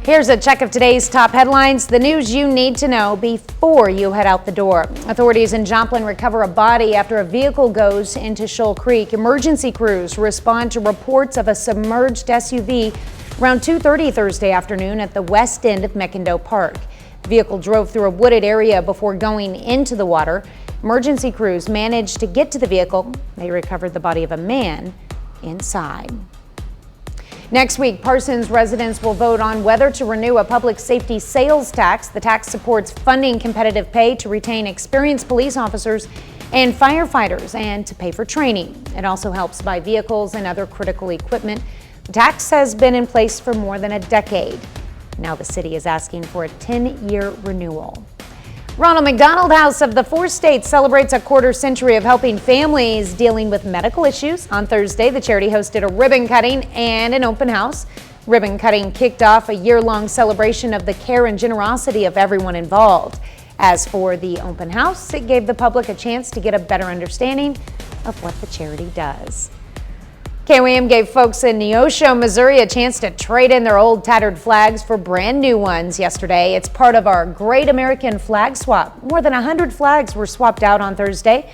Here's a check of today's top headlines, the news you need to know before you head out the door. Authorities in Joplin recover a body after a vehicle goes into Shoal Creek. Emergency crews respond to reports of a submerged SUV around 2:30 Thursday afternoon at the west end of McIndoe Park. The vehicle drove through a wooded area before going into the water. Emergency crews managed to get to the vehicle. They recovered the body of a man inside. Next week, Parsons residents will vote on whether to renew a public safety sales tax. The tax supports funding competitive pay to retain experienced police officers and firefighters and to pay for training. It also helps buy vehicles and other critical equipment. The tax has been in place for more than a decade. Now the city is asking for a 10-year renewal. Ronald McDonald House of the Four States celebrates a quarter century of helping families dealing with medical issues. On Thursday, the charity hosted a ribbon cutting and an open house. Ribbon cutting kicked off a year-long celebration of the care and generosity of everyone involved. As for the open house, it gave the public a chance to get a better understanding of what the charity does. KOAM gave folks in Neosho, Missouri a chance to trade in their old tattered flags for brand new ones yesterday. It's part of our Great American Flag Swap. More than 100 flags were swapped out on Thursday,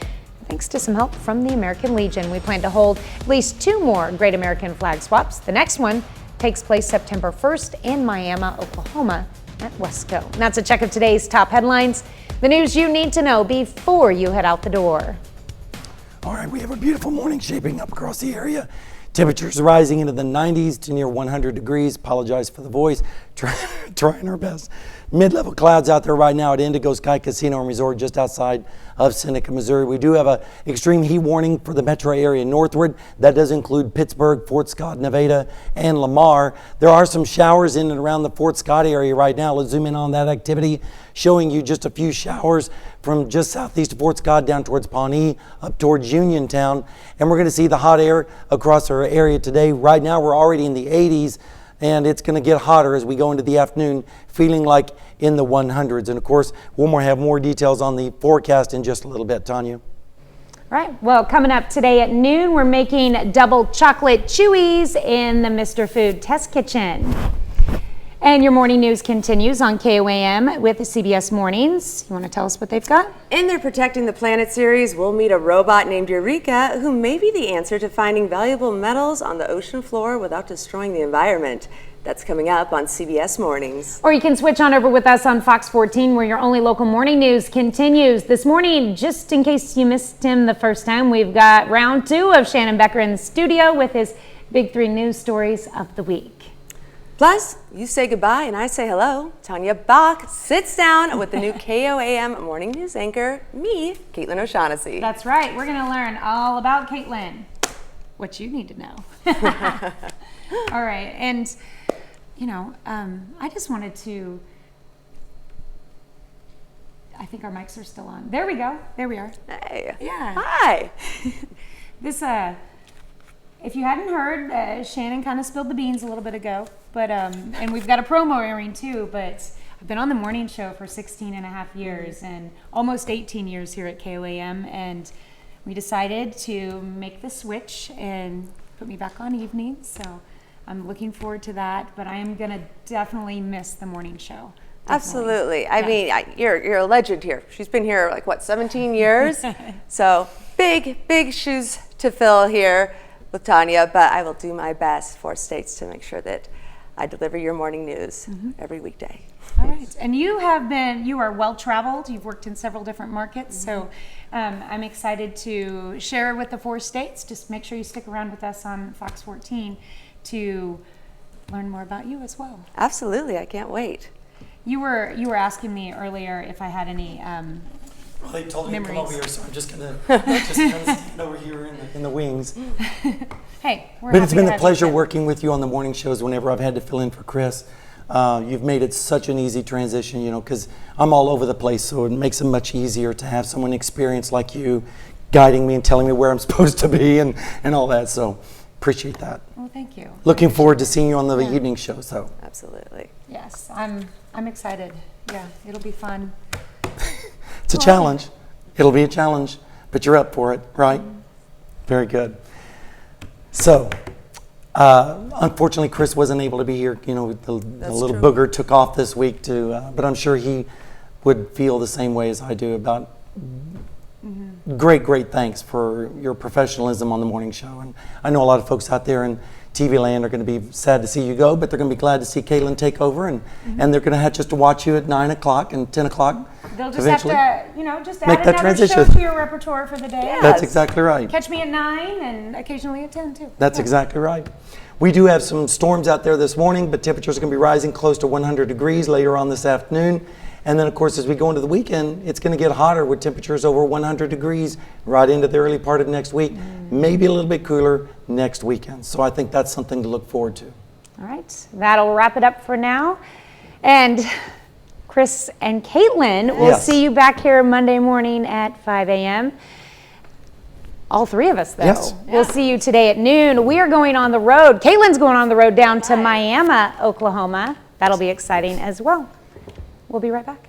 thanks to some help from the American Legion. We plan to hold at least 2 more Great American Flag Swaps. The next one takes place September 1st in Miami, Oklahoma at Wesco. And that's a check of today's top headlines, the news you need to know before you head out the door. All right, we have a beautiful morning shaping up across the area. Temperatures rising into the 90s to near 100 degrees. Apologize for the voice. Trying our best. Mid-level clouds out there right now at Indigo Sky Casino and Resort just outside of Seneca, Missouri. We do have an extreme heat warning for the metro area northward. That does include Pittsburgh, Fort Scott, Nevada, and Lamar. There are some showers in and around the Fort Scott area right now. Let's zoom in on that activity, showing you just a few showers from just southeast of Fort Scott down towards Pawnee, up towards Uniontown. And we're going to see the hot air across our area today. Right now, we're already in the 80s. And it's going to get hotter as we go into the afternoon, feeling like in the 100s. And of course, we'll have more details on the forecast in just a little bit. Tanya. All right. Well, coming up today at noon, we're making double chocolate chewies in the Mr. Food Test Kitchen. And your morning news continues on KOAM with CBS Mornings. You want to tell us what they've got? In their Protecting the Planet series, we'll meet a robot named Eureka who may be the answer to finding valuable metals on the ocean floor without destroying the environment. That's coming up on CBS Mornings. Or you can switch on over with us on Fox 14, where your only local morning news continues. This morning, just in case you missed him the first time, we've got round 2 of Shannon Becker in the studio with his Big 3 news stories of the week. Plus, you say goodbye and I say hello. Tanya Bach sits down with the new KOAM morning news anchor, me, Caitlin O'Shaughnessy. That's right. We're going to learn all about Caitlin, what you need to know. All right. And, you know, I just wanted to, I think our mics are still on. There we go. There we are. Hey. Yeah. Hi. This, if you hadn't heard, Shannon kind of spilled the beans a little bit ago, but and we've got a promo airing too, but I've been on the morning show for 16 and a half years and almost 18 years here at KOAM, and we decided to make the switch and put me back on evenings, so I'm looking forward to that, but I am going to definitely miss the morning show. Definitely. Absolutely. I mean, you're a legend here. She's been here like, what, 17 years? So big shoes to fill here with Tanya, but I will do my best for States to make sure that I deliver your morning news every weekday. All right, and you are well traveled. You've worked in several different markets, so I'm excited to share with the 4 states. Just make sure you stick around with us on Fox 14 to learn more about you as well. Absolutely, I can't wait. You were asking me earlier if I had any Well, they told me to come memories. over here, so I'm just gonna stand over here in the wings. Hey, we're But it's happy been to a have pleasure you. working with you on the morning shows whenever I've had to fill in for Chris. You've made it such an easy transition, you know, because I'm all over the place, so it makes it much easier to have someone experienced like you guiding me and telling me where I'm supposed to be and all that. So appreciate that. Well, thank you. Looking forward to seeing you on the evening show. So absolutely. Yes, I'm excited. Yeah, it'll be fun. it's a challenge. It'll be a challenge, but you're up for it, right? Very good. So, unfortunately, Chris wasn't able to be here. You know, the little true. booger took off this week but I'm sure he would feel the same way as I do about great thanks for your professionalism on the morning show. And I know a lot of folks out there in TV land are going to be sad to see you go, but they're going to be glad to see Caitlin take over, and they're going to have just to watch you at 9 o'clock and 10 o'clock. They'll just eventually have to, just make add that another transition. show to your repertoire for the day. Yes. That's exactly right. Catch me at 9 and occasionally at 10 too. That's exactly right. We do have some storms out there this morning, but temperatures are going to be rising close to 100 degrees later on this afternoon. And then, of course, as we go into the weekend, it's going to get hotter with temperatures over 100 degrees right into the early part of next week. Maybe a little bit cooler next weekend. So I think that's something to look forward to. All right, that'll wrap it up for now. And Chris and Caitlin, we'll see you back here Monday morning at 5 a.m. All three of us, though. Yes. We'll see you today at noon. We are going on the road. Caitlin's going on the road down to Miami, Oklahoma. That'll be exciting as well. We'll be right back.